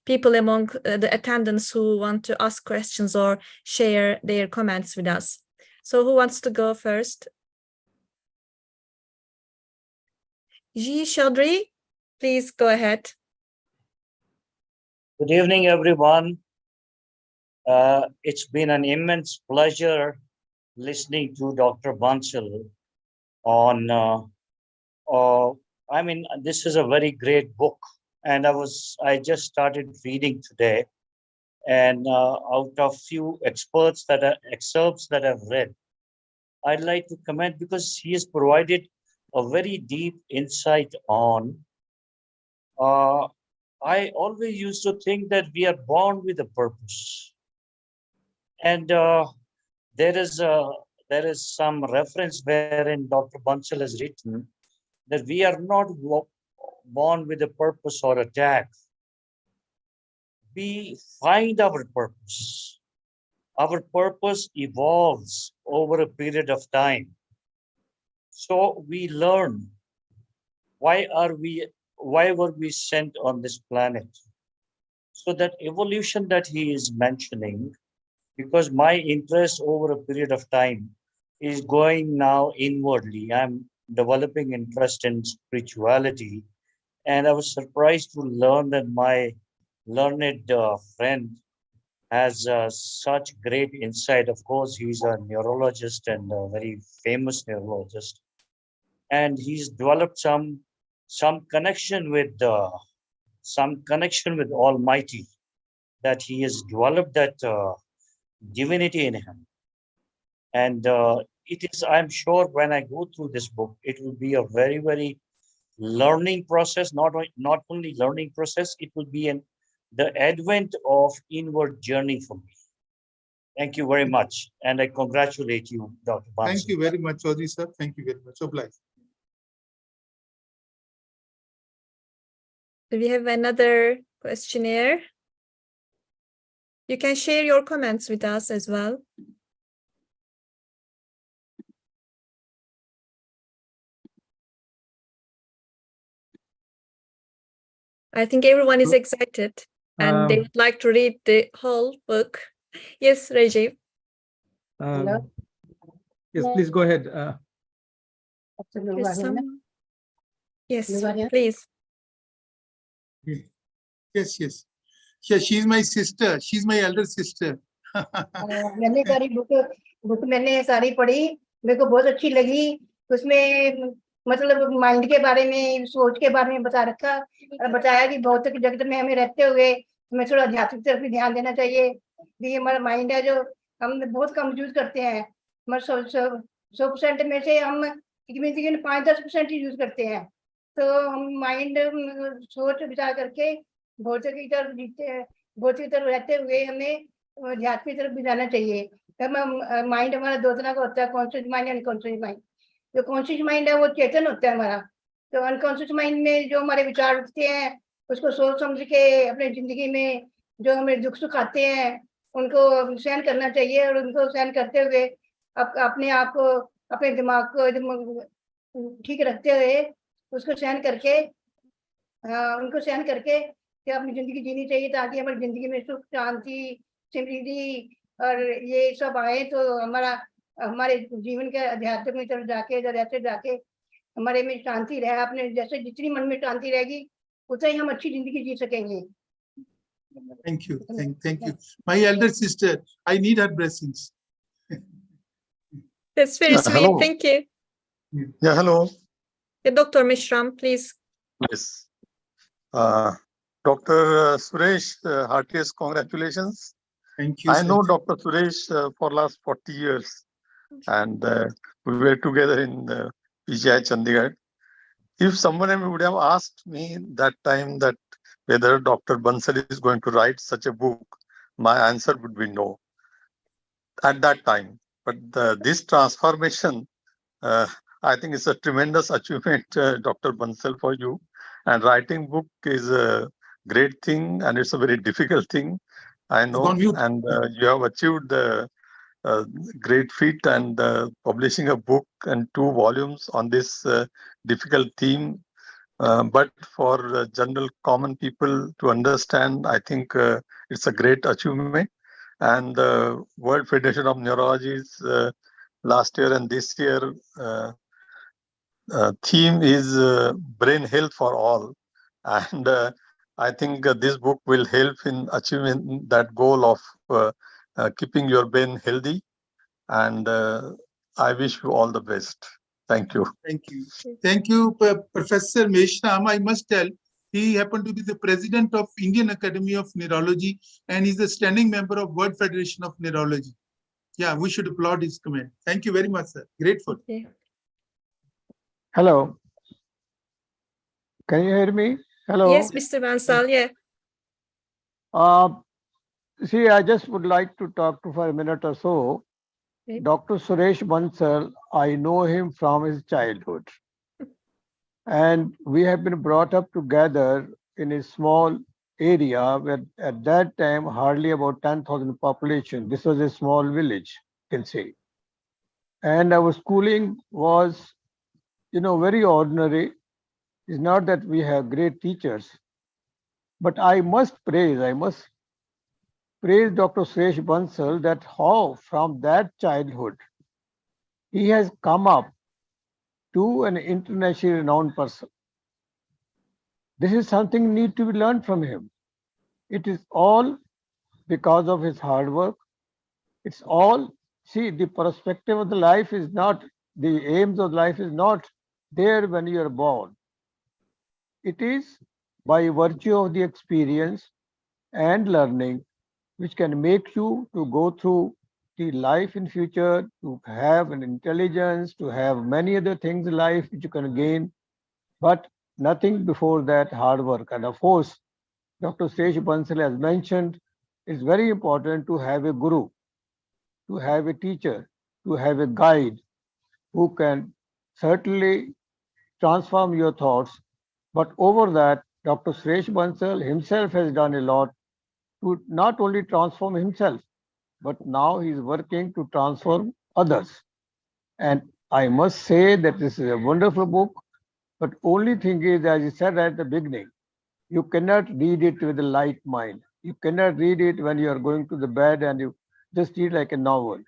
S1: people among the attendants who want to ask questions or share their comments with us. So who wants to go first? Ji Chaudhry, please go ahead.
S8: Good evening, everyone. It's been an immense pleasure listening to Dr. Bansal on, I mean, this is a very great book, and I just started reading today, and out of few excerpts that I've read, I'd like to comment because he has provided a very deep insight on. I always used to think that we are born with a purpose, and there is some reference wherein Dr. Bansal has written that we are not born with a purpose or a tag. We find our purpose. Our purpose evolves over a period of time. So we learn why were we sent on this planet. So that evolution that he is mentioning, because my interest over a period of time is going now inwardly. I'm developing interest in spirituality, and I was surprised to learn that my learned friend has such great insight. Of course, he's a neurologist and a very famous neurologist, and he's developed some connection with Almighty, that he has developed that divinity in him. And it is, I'm sure when I go through this book, it will be a very, very learning process, not only learning process, it will be the advent of inward journey for me. Thank you very much. And I congratulate you, Dr. Bansal.
S3: Thank you very much, Chaudhry sir. Thank you very much. Obliged.
S1: Do we have another questionnaire? You can share your comments with us as well. I think everyone is excited and they would like to read the whole book. Yes, Rajiv.
S2: Yes, please go ahead.
S1: Yes, please.
S3: Yes. Yeah, she's my sister. She's my elder sister.
S9: मैंने सारी book मैंने सारी पढ़ी, मेरे को बहुत अच्छी लगी, उसमें मतलब माइंड के बारे में, सोच के बारे में बता रखा और बताया कि भौतिक जगत में हमें रहते हुए हमें थोड़ा आध्यात्मिक तरफ भी ध्यान देना चाहिए। ये हमारा माइंड है जो हम बहुत कम यूज करते हैं। हमारे 100% में से हम 5-10% ही यूज करते हैं। तो हम माइंड सोच विचार करके भौतिक की तरफ जीते हैं, भौतिक की तरफ रहते हुए हमें आध्यात्मिक तरफ भी जाना चाहिए। तो माइंड हमारा दो तरह का होता है, कॉन्शियस माइंड और अनकॉन्शियस माइंड। जो कॉन्शियस माइंड है वो चेतन होता है हमारा। तो अनकॉन्शियस माइंड में जो हमारे विचार उठते हैं उसको सोच समझ के अपने जिंदगी में जो हमें दुख सुख आते हैं उनको सहन करना चाहिए और उनको सहन करते हुए अपने आप को, अपने दिमाग को ठीक रखते हुए उसको सहन करके उनको सहन करके कि अपनी जिंदगी जीनी चाहिए ताकि हमारी जिंदगी में सुख शांति समृद्धि और ये सब आए। तो हमारे जीवन के अध्यात्म की तरफ जाके जैसे जाके हमारे में शांति रहे। अपने जैसे जितनी मन में शांति रहेगी उतना ही हम अच्छी जिंदगी जी सकेंगे।
S3: Thank you. Thank you. My elder sister, I need her blessings.
S1: That's very sweet.
S10: Hello.
S1: Thank you.
S10: Yeah, hello.
S1: Dr. Mishram, please.
S10: Yes. Dr. Suresh, heartiest congratulations.
S3: Thank you.
S10: I know Dr. Suresh for last 40 years, and we were together in PGI Chandigarh. If someone would have asked me that time that whether Dr. Bansal is going to write such a book, my answer would be no at that time. But this transformation, I think it's a tremendous achievement, Dr. Bansal, for you. And writing book is a great thing, and it's a very difficult thing, I know. And you have achieved the great feat and publishing a book and 2 volumes on this difficult theme. But for general common people to understand, I think it's a great achievement. And the World Federation of Neurology's last year and this year theme is brain health for all. And I think this book will help in achieving that goal of keeping your brain healthy. And I wish you all the best. Thank you.
S3: Thank you. Thank you, Professor Meshram. I must tell, he happened to be the president of Indian Academy of Neurology, and he's a standing member of World Federation of Neurology. Yeah, we should applaud his comment. Thank you very much, sir. Grateful.
S1: Okay.
S6: Hello. Can you hear me? Hello.
S1: Yes, Mr. Bansal, yeah.
S6: See, I just would like to talk to for a minute or so.
S1: Okay.
S6: Dr. Suresh Bansal, I know him from his childhood. And we have been brought up together in a small area where at that time hardly about 10,000 population. This was a small village, you can say. And our schooling was, very ordinary. It's not that we have great teachers, but I must praise Dr. Suresh Bansal that how from that childhood he has come up to an internationally renowned person. This is something need to be learned from him. It is all because of his hard work. It's all, see, the perspective of the life is not, the aims of life is not there when you are born. It is by virtue of the experience and learning which can make you to go through the life in future, to have an intelligence, to have many other things in life which you can gain, but nothing before that hard work. And of course, Dr. Suresh Bansal has mentioned, it's very important to have a guru, to have a teacher, to have a guide who can certainly transform your thoughts. But over that, Dr. Suresh Bansal himself has done a lot to not only transform himself, but now he is working to transform others. And I must say that this is a wonderful book, but only thing is, as I said at the beginning, you cannot read it with a light mind. You cannot read it when you are going to the bed and you just read like a novel.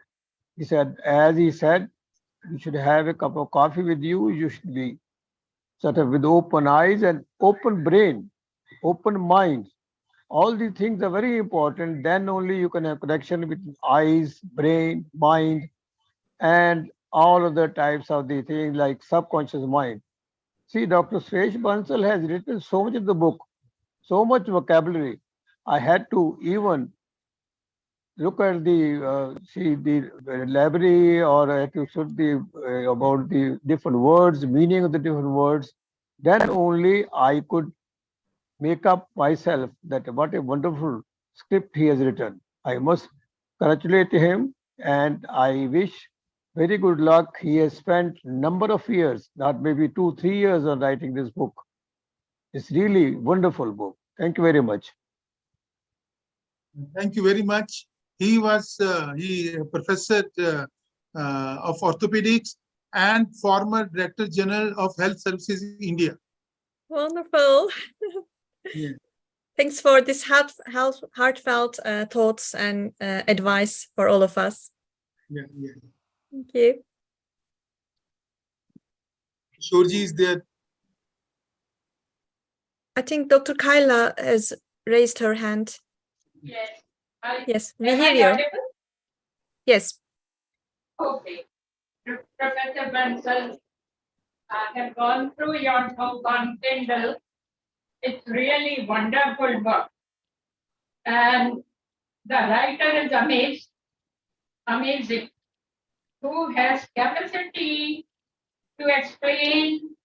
S6: He said, as he said, you should have a cup of coffee with you. You should be sort of with open eyes and open brain, open mind. All these things are very important. Then only you can have connection between eyes, brain, mind, and all other types of the things like subconscious mind. See, Dr. Suresh Bansal has written so much in the book, so much vocabulary. I had to even look at the see the library, or I had to shoot the about the different words, meaning of the different words. Then only I could make up myself that what a wonderful script he has written. I must congratulate him, and I wish very good luck. He has spent number of years, not maybe 2-3 years, on writing this book. It's really wonderful book. Thank you very much.
S3: Thank you very much. He was professor of orthopedics and former Director General of Health Services in India.
S1: Wonderful.
S3: Yeah.
S1: Thanks for this heartfelt thoughts and advice for all of us.
S3: Yeah, yeah.
S1: Thank you.
S3: Shorji is there.
S1: I think Dr. Kaila has raised her hand.
S7: Yes.
S1: Yes, we
S7: Am
S1: hear
S7: I
S1: you.
S7: audible?
S1: Yes.
S7: Okay. Professor Bansal, I have gone through your book on Kindle. It's really wonderful book. And the writer is amazing. Who has capacity to explain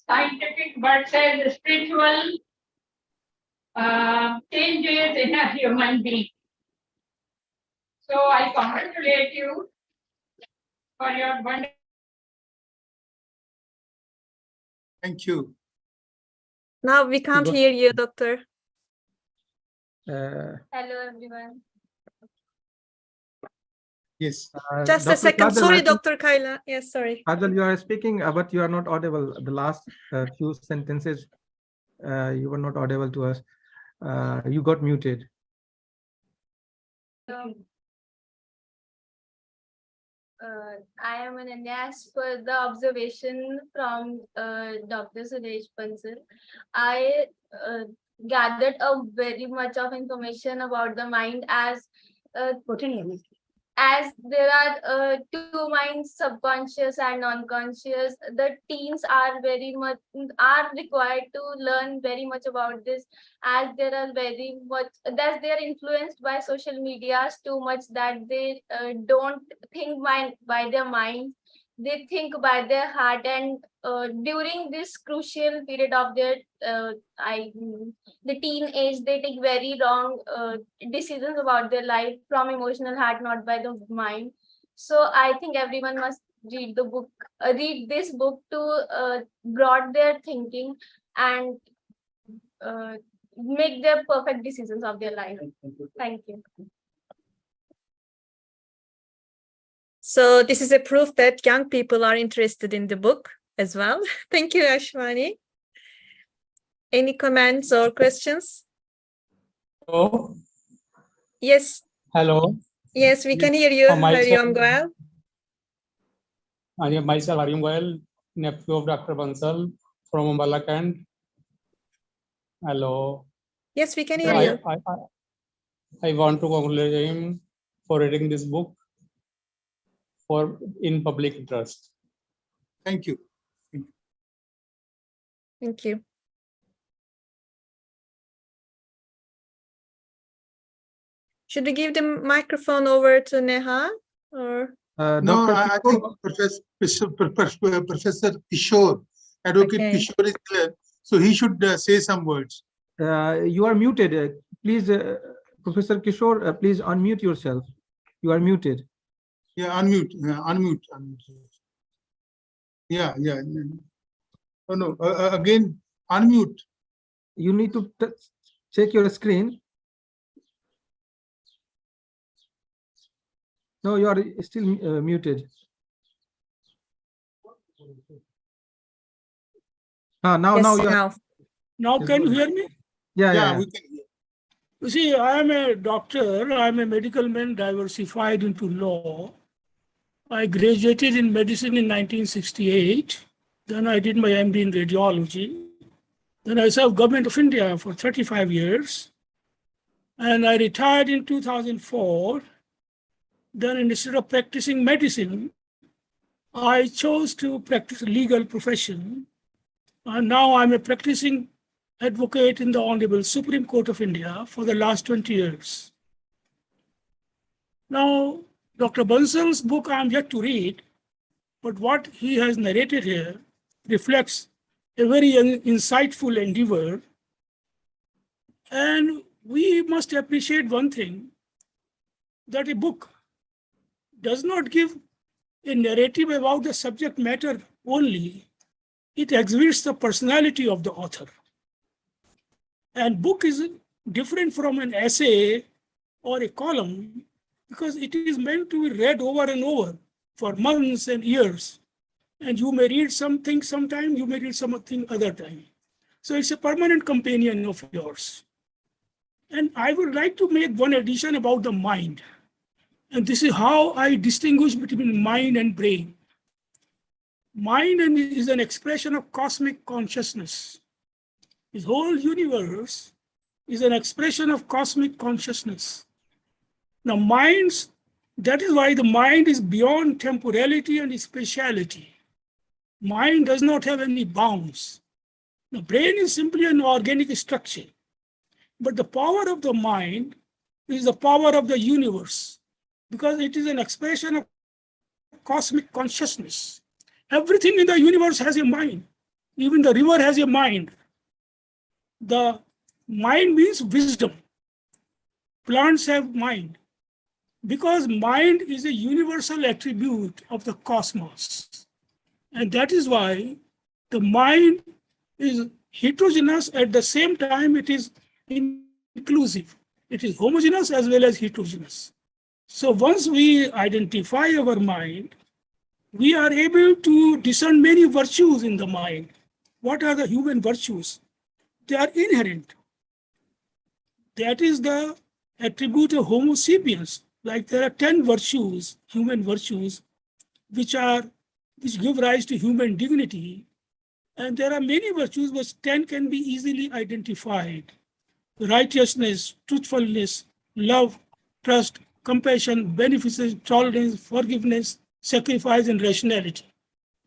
S7: scientific versus spiritual changes in a human being. So I congratulate you for your wonderful.
S3: Thank you.
S1: Now we can't hear you, Doctor.
S2: Uh,
S9: Hello, everyone.
S3: Yes.
S1: Just a
S2: Dr.
S1: second.
S2: Kajal,
S1: Sorry,
S2: I think-
S1: Dr. Kaila. Yes, sorry.
S2: Kajal, you are speaking, but you are not audible. The last few sentences, you were not audible to us. You got muted.
S9: I am an as per the observation from Dr. Suresh Bansal. I gathered a very much of information about the mind as there are two minds, subconscious and non-conscious. The teens are very much required to learn very much about this, as there are very much that they are influenced by social medias too much, that they don't think by their mind, they think by their heart. And during this crucial period of their the teen age, they take very wrong decisions about their life from emotional heart, not by the mind. So I think everyone must read the book, read this book to broaden their thinking and make their perfect decisions of their life. Thank you.
S1: So this is a proof that young people are interested in the book as well. Thank you, Ashwani. Any comments or questions?
S11: Hello.
S1: Yes.
S11: Hello.
S1: Yes, we can hear you. Hariom Goel.
S11: I am myself Hariom Goel, nephew of Dr. Bansal from Ambala Kant. Hello.
S1: Yes, we can hear you.
S11: I want to congratulate him for reading this book in public interest.
S3: Thank you.
S1: Thank you. Should we give the microphone over to Neha? Or
S3: No, I think Professor Kishore, Advocate
S1: Okay.
S3: Kishore is there, so he should say some words.
S2: You are muted. Please, Professor Kishore, please unmute yourself. You are muted.
S3: Yeah, unmute. Unmute. Yeah, yeah. Oh, no, again, unmute.
S2: You need to check your screen. No, you are still muted. Now
S1: yes,
S2: you are.
S12: Now can you hear me?
S2: Yeah.
S3: We can hear.
S12: You see, I am a doctor. I am a medical man diversified into law. I graduated in medicine in 1968. Then I did my MD in radiology. Then I served government of India for 35 years. And I retired in 2004. Then instead of practicing medicine, I chose to practice legal profession. And now I'm a practicing advocate in the Honorable Supreme Court of India for the last 20 years. Now, Dr. Bansal's book I'm yet to read, but what he has narrated here reflects a very insightful endeavor. And we must appreciate one thing, that a book does not give a narrative about the subject matter only, it exhibits the personality of the author. And book is different from an essay or a column because it is meant to be read over and over for months and years. And you may read something sometime, you may read something other time. So it's a permanent companion of yours. And I would like to make one addition about the mind. And this is how I distinguish between mind and brain. Mind is an expression of cosmic consciousness. This whole universe is an expression of cosmic consciousness. Now, that is why the mind is beyond temporality and spatiality. Mind does not have any bounds. The brain is simply an organic structure. But the power of the mind is the power of the universe because it is an expression of cosmic consciousness. Everything in the universe has a mind. Even the river has a mind. The mind means wisdom. Plants have mind. Because mind is a universal attribute of the cosmos. And that is why the mind is heterogeneous at the same time it is inclusive. It is homogeneous as well as heterogeneous. So once we identify our mind, we are able to discern many virtues in the mind. What are the human virtues? They are inherent. That is the attribute of Homo sapiens. Like there are 10 virtues, human virtues, which give rise to human dignity. And there are many virtues, but 10 can be easily identified. Righteousness, truthfulness, love, trust, compassion, beneficence, tolerance, forgiveness, sacrifice, and rationality.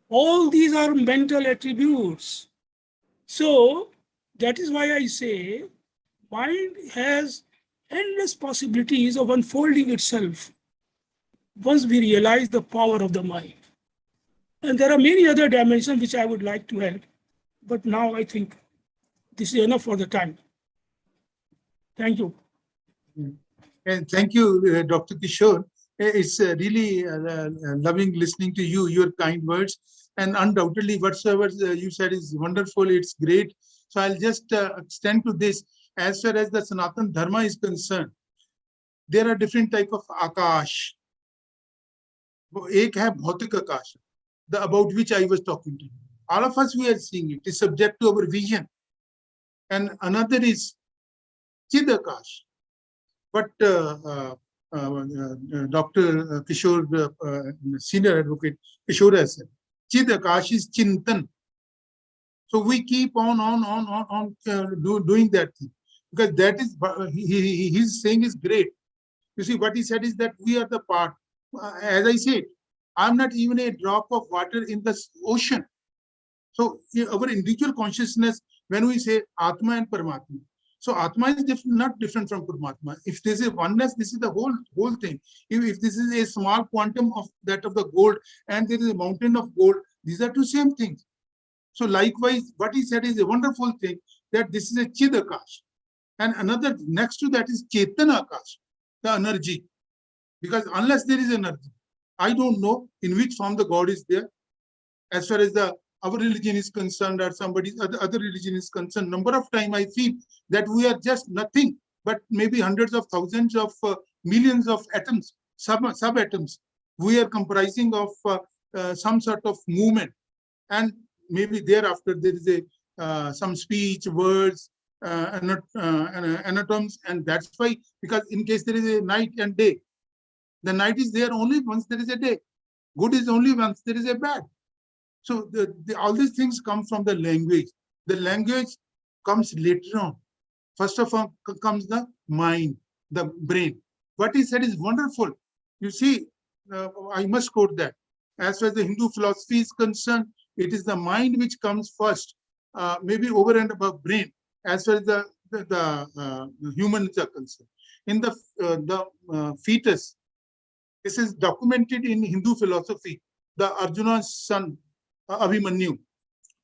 S12: All these are mental attributes. So that is why I say mind has endless possibilities of unfolding itself once we realize the power of the mind. And there are many other dimensions which I would like to add, but now I think this is enough for the time. Thank you.
S3: And thank you, Dr. Kishore. It's really loving listening to you, your kind words. And undoubtedly, whatsoever you said is wonderful, it's great. So I'll just extend to this. As far as the Sanatan Dharma is concerned, there are different types of Akash. Ek hai bhautik Akash, about which I was talking to you. All of us, we are seeing it. It's subject to our vision. And another is Chid Akash. But Dr. Kishore, senior advocate Kishore has said, Chid Akash is Chintan. So we keep on doing that thing. Because that is, his saying is great. You see, what he said is that we are the part. As I said, I'm not even a drop of water in the ocean. So our individual consciousness, when we say Atma and Paramatma, so Atma is not different from Paramatma. If this is oneness, this is the whole thing. If this is a small quantum of that of the gold and there is a mountain of gold, these are two same things. So likewise, what he said is a wonderful thing, that this is a Chid Akash. And another next to that is Chetana Akash, the energy. Because unless there is energy, I don't know in which form the God is there. As far as our religion is concerned or somebody's other religion is concerned, number of times I feel that we are just nothing but maybe hundreds of thousands of millions of atoms, subatoms. We are comprising of some sort of movement. And maybe thereafter there is some speech, words, anatoms, and that's why, because in case there is a night and day, the night is there only once there is a day. Good is only once there is a bad. So all these things come from the language. The language comes later on. First of all comes the mind, the brain. What he said is wonderful. You see, I must quote that. As far as the Hindu philosophy is concerned, it is the mind which comes first, maybe over and above brain, as far as the humans are concerned. In the fetus, this is documented in Hindu philosophy, the Arjuna's son, Abhimanyu.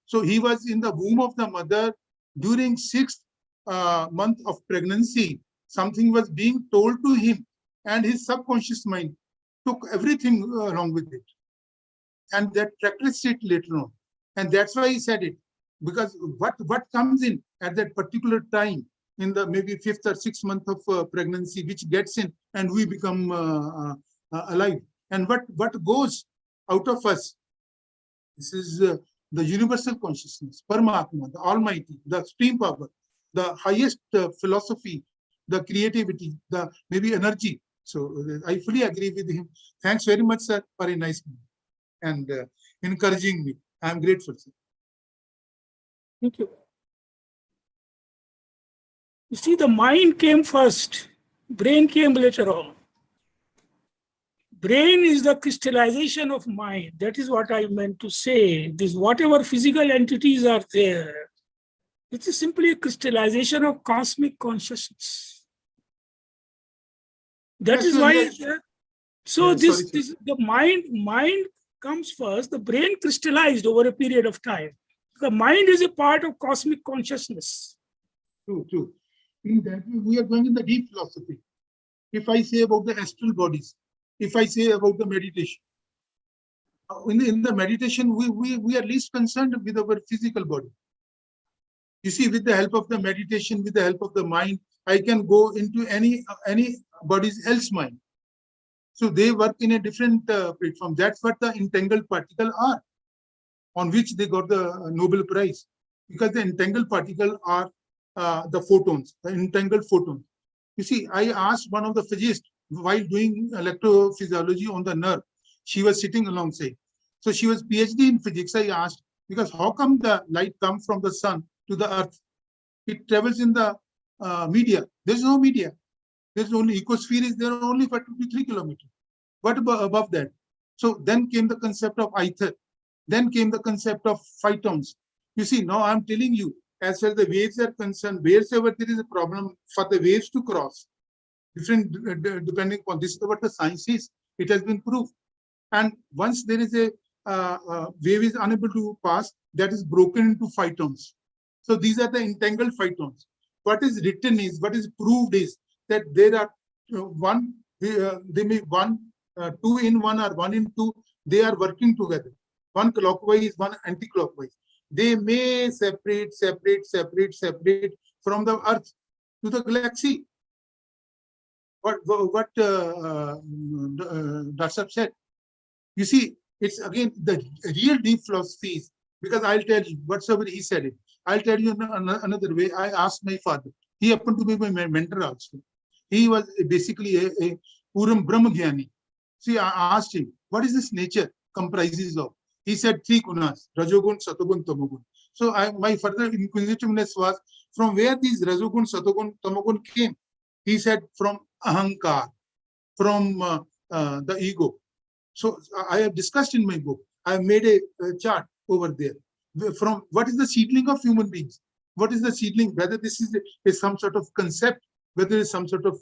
S3: So he was in the womb of the mother during 6th month of pregnancy. Something was being told to him, and his subconscious mind took everything along with it. And that practiced it later on. And that's why he said it. Because what comes in at that particular time, in the maybe 5th or 6th month of pregnancy, which gets in and we become alive. And what goes out of us, this is the universal consciousness, Paramatma, the Almighty, the supreme power, the highest philosophy, the creativity, the maybe energy. So I fully agree with him. Thanks very much, sir, for a nice and encouraging me. I'm grateful, sir.
S12: Thank you. You see, the mind came first, brain came later on. Brain is the crystallization of mind. That is what I meant to say. This whatever physical entities are there, it is simply a crystallization of cosmic consciousness. That is why. So the mind comes first. The brain crystallized over a period of time. The mind is a part of cosmic consciousness.
S3: True. In that way, we are going in the deep philosophy. If I say about the astral bodies, if I say about the meditation, in the meditation, we are least concerned with our physical body. You see, with the help of the meditation, with the help of the mind, I can go into any body's else mind. So they work in a different platform. That's what the entangled particles are, on which they got the Nobel Prize, because the entangled particles are the photons, the entangled photons. You see, I asked one of the physicists while doing electrophysiology on the nerve. She was sitting alongside. So she was PhD in physics. I asked, because how come the light comes from the sun to the earth? It travels in the media. There's no media. There's only ecosphere is there only for 23 kilometers. What above that? So then came the concept of ether. Then came the concept of photons. You see, now I'm telling you, as far as the waves are concerned, wherever there is a problem for the waves to cross, different depending on this is what the science is. It has been proved. And once there is a wave is unable to pass, that is broken into photons. So these are the entangled photons. What is written is, what is proved is that there are they may two in one or one in two, they are working together. One clockwise, one anti-clockwise. They may separate from the Earth to the galaxy. What Dr. said. You see, it's again the real deep philosophies, because I'll tell you, whatsoever he said it. I'll tell you another way. I asked my father. He happened to be my mentor also. He was basically a Puram Brahmagyani. See, I asked him, what is this nature comprises of? He said 3 gunas, Rajogun, Satogun, Tamogun. So my further inquisitiveness was, from where these Rajogun, Satogun, Tamogun came? He said from Ahankar, from the ego. So I have discussed in my book, I have made a chart over there. From what is the seedling of human beings? What is the seedling? Whether this is some sort of concept, whether it's some sort of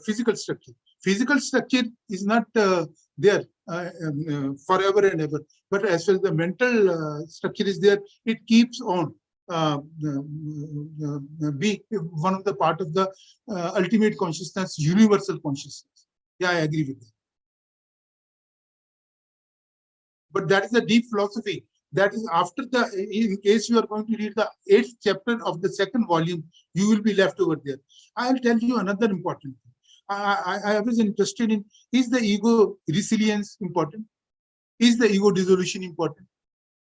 S3: physical structure. Physical structure is not there forever and ever. But as well as the mental structure is there, it keeps on be one of the part of the ultimate consciousness, universal consciousness. Yeah, I agree with that. But that is a deep philosophy. That is after in case you are going to read the 8th chapter of the 2nd volume, you will be left over there. I'll tell you another important thing. I was interested in, is the ego resilience important? Is the ego dissolution important?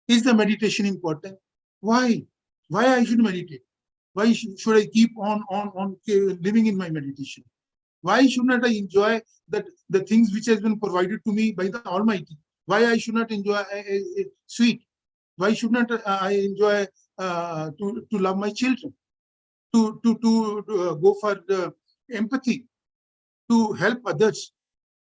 S3: Is the meditation important? Why? Why I should meditate? Why should I keep on living in my meditation? Why should not I enjoy the things which has been provided to me by the Almighty? Why I should not enjoy a sweet? Why should not I enjoy to love my children? To go for the empathy, to help others,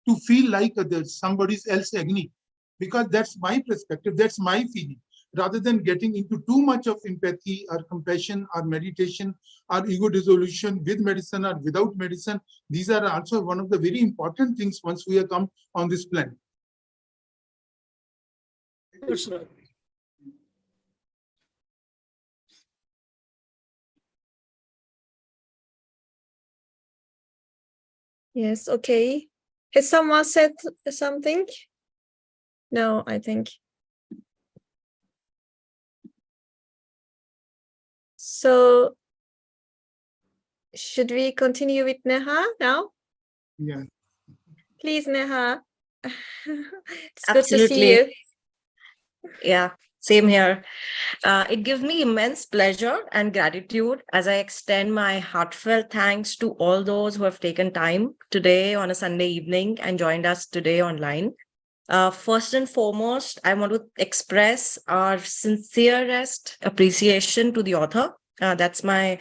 S3: to feel like others, somebody else's agony, because that's my perspective, that's my feeling, rather than getting into too much of empathy or compassion or meditation or ego dissolution with medicine or without medicine. These are also one of the very important things once we have come on this planet.
S12: Yes, sir.
S1: Yes, okay. Has someone said something? No, I think. So, should we continue with Neha now?
S3: Yeah.
S1: Please, Neha. It's good to see
S5: Absolutely.
S1: you.
S5: Yeah, same here. It gives me immense pleasure and gratitude as I extend my heartfelt thanks to all those who have taken time today on a Sunday evening and joined us today online. First and foremost, I want to express our sincerest appreciation to the author. That's my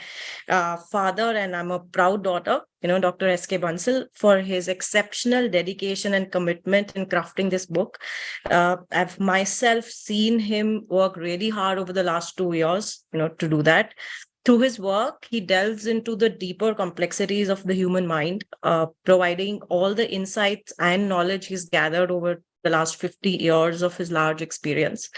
S5: father, and I'm a proud daughter, Dr. S.K. Bansal, for his exceptional dedication and commitment in crafting this book. I've myself seen him work really hard over the last 2 years, to do that. Through his work, he delves into the deeper complexities of the human mind, providing all the insights and knowledge he's gathered over the last 50 years of his large experience.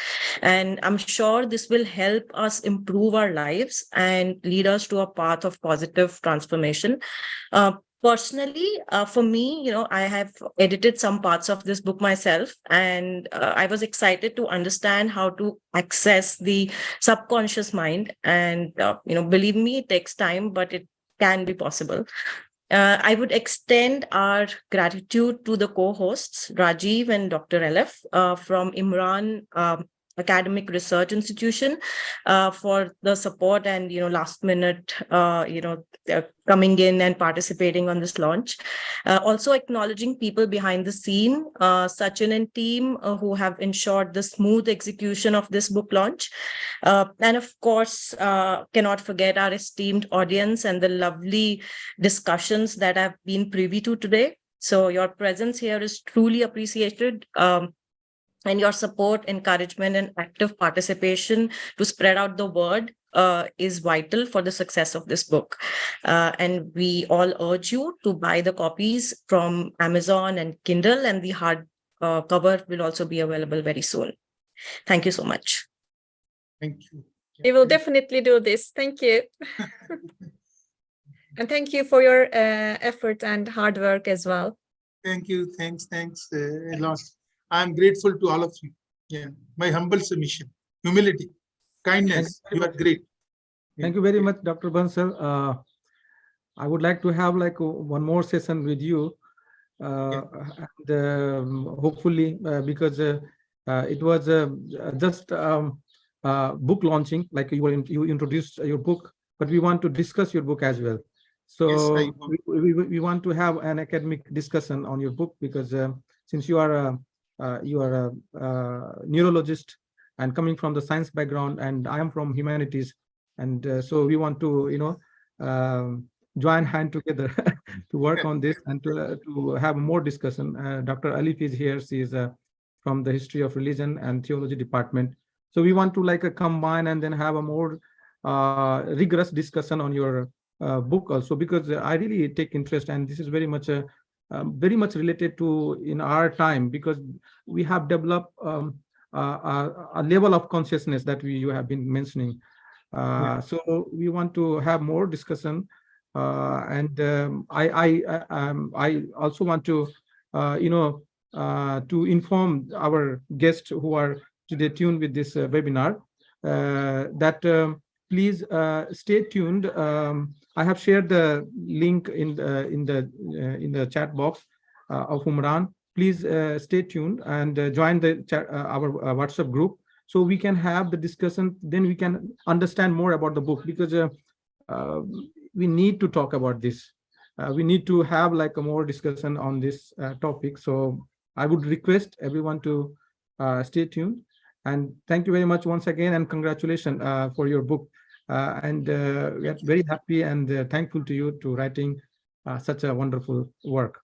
S5: And I'm sure this will help us improve our lives and lead us to a path of positive transformation. Personally, for me, I have edited some parts of this book myself, and I was excited to understand how to access the subconscious mind. And, believe me, it takes time, but it can be possible. I would extend our gratitude to the co-hosts, Rajiv and Dr. LF from Umran Academic Research Institution for the support and, last minute, coming in and participating on this launch. Also acknowledging people behind the scene, Sachin and team who have ensured the smooth execution of this book launch. And of course, cannot forget our esteemed audience and the lovely discussions that I've been privy to today. So your presence here is truly appreciated. And your support, encouragement, and active participation to spread out the word is vital for the success of this book. And we all urge you to buy the copies from Amazon and Kindle, and the hard cover will also be available very soon. Thank you so much.
S3: Thank you.
S1: We will definitely do this. Thank you. And thank you for your effort and hard work as well.
S3: Thank you. Thanks a lot. I'm grateful to all of you. Yeah, my humble submission, humility, kindness. You are great.
S2: Thank you very much, Dr. Bansal. I would like to have like one more session with you. And, hopefully, because it was just book launching, like you introduced your book, but we want to discuss your book as well. So yes, we want to have an academic discussion on your book, because since you are a neurologist and coming from the science background, and I am from humanities, and so we want to join hand together to work on this and to have more discussion. Dr. Alif is here. She is from the history of religion and theology department. So we want to like combine and then have a more rigorous discussion on your book also, because I really take interest, and this is very much related to in our time, because we have developed a level of consciousness that you have been mentioning. So we want to have more discussion, and I also want to to inform our guests who are today tuned with this webinar that please stay tuned. I have shared the link in the chat box of Umran. Please stay tuned and join the chat, our WhatsApp group, so we can have the discussion. Then we can understand more about the book, because we need to talk about this. We need to have like a more discussion on this topic. So I would request everyone to stay tuned. And thank you very much once again, and congratulations for your book. And we are very happy and thankful to you to writing such a wonderful work.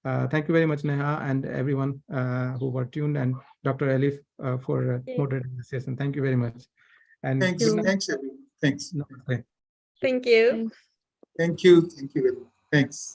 S2: Thank you very much, Neha, and everyone who were tuned, and Dr. Elif for moderating the session. Thank you very much. And
S3: Thanks.
S2: good night.
S3: Thanks, everyone. Thanks.
S2: Namaste.
S1: Thank you.
S3: Thank you. Thank you very much. Thanks.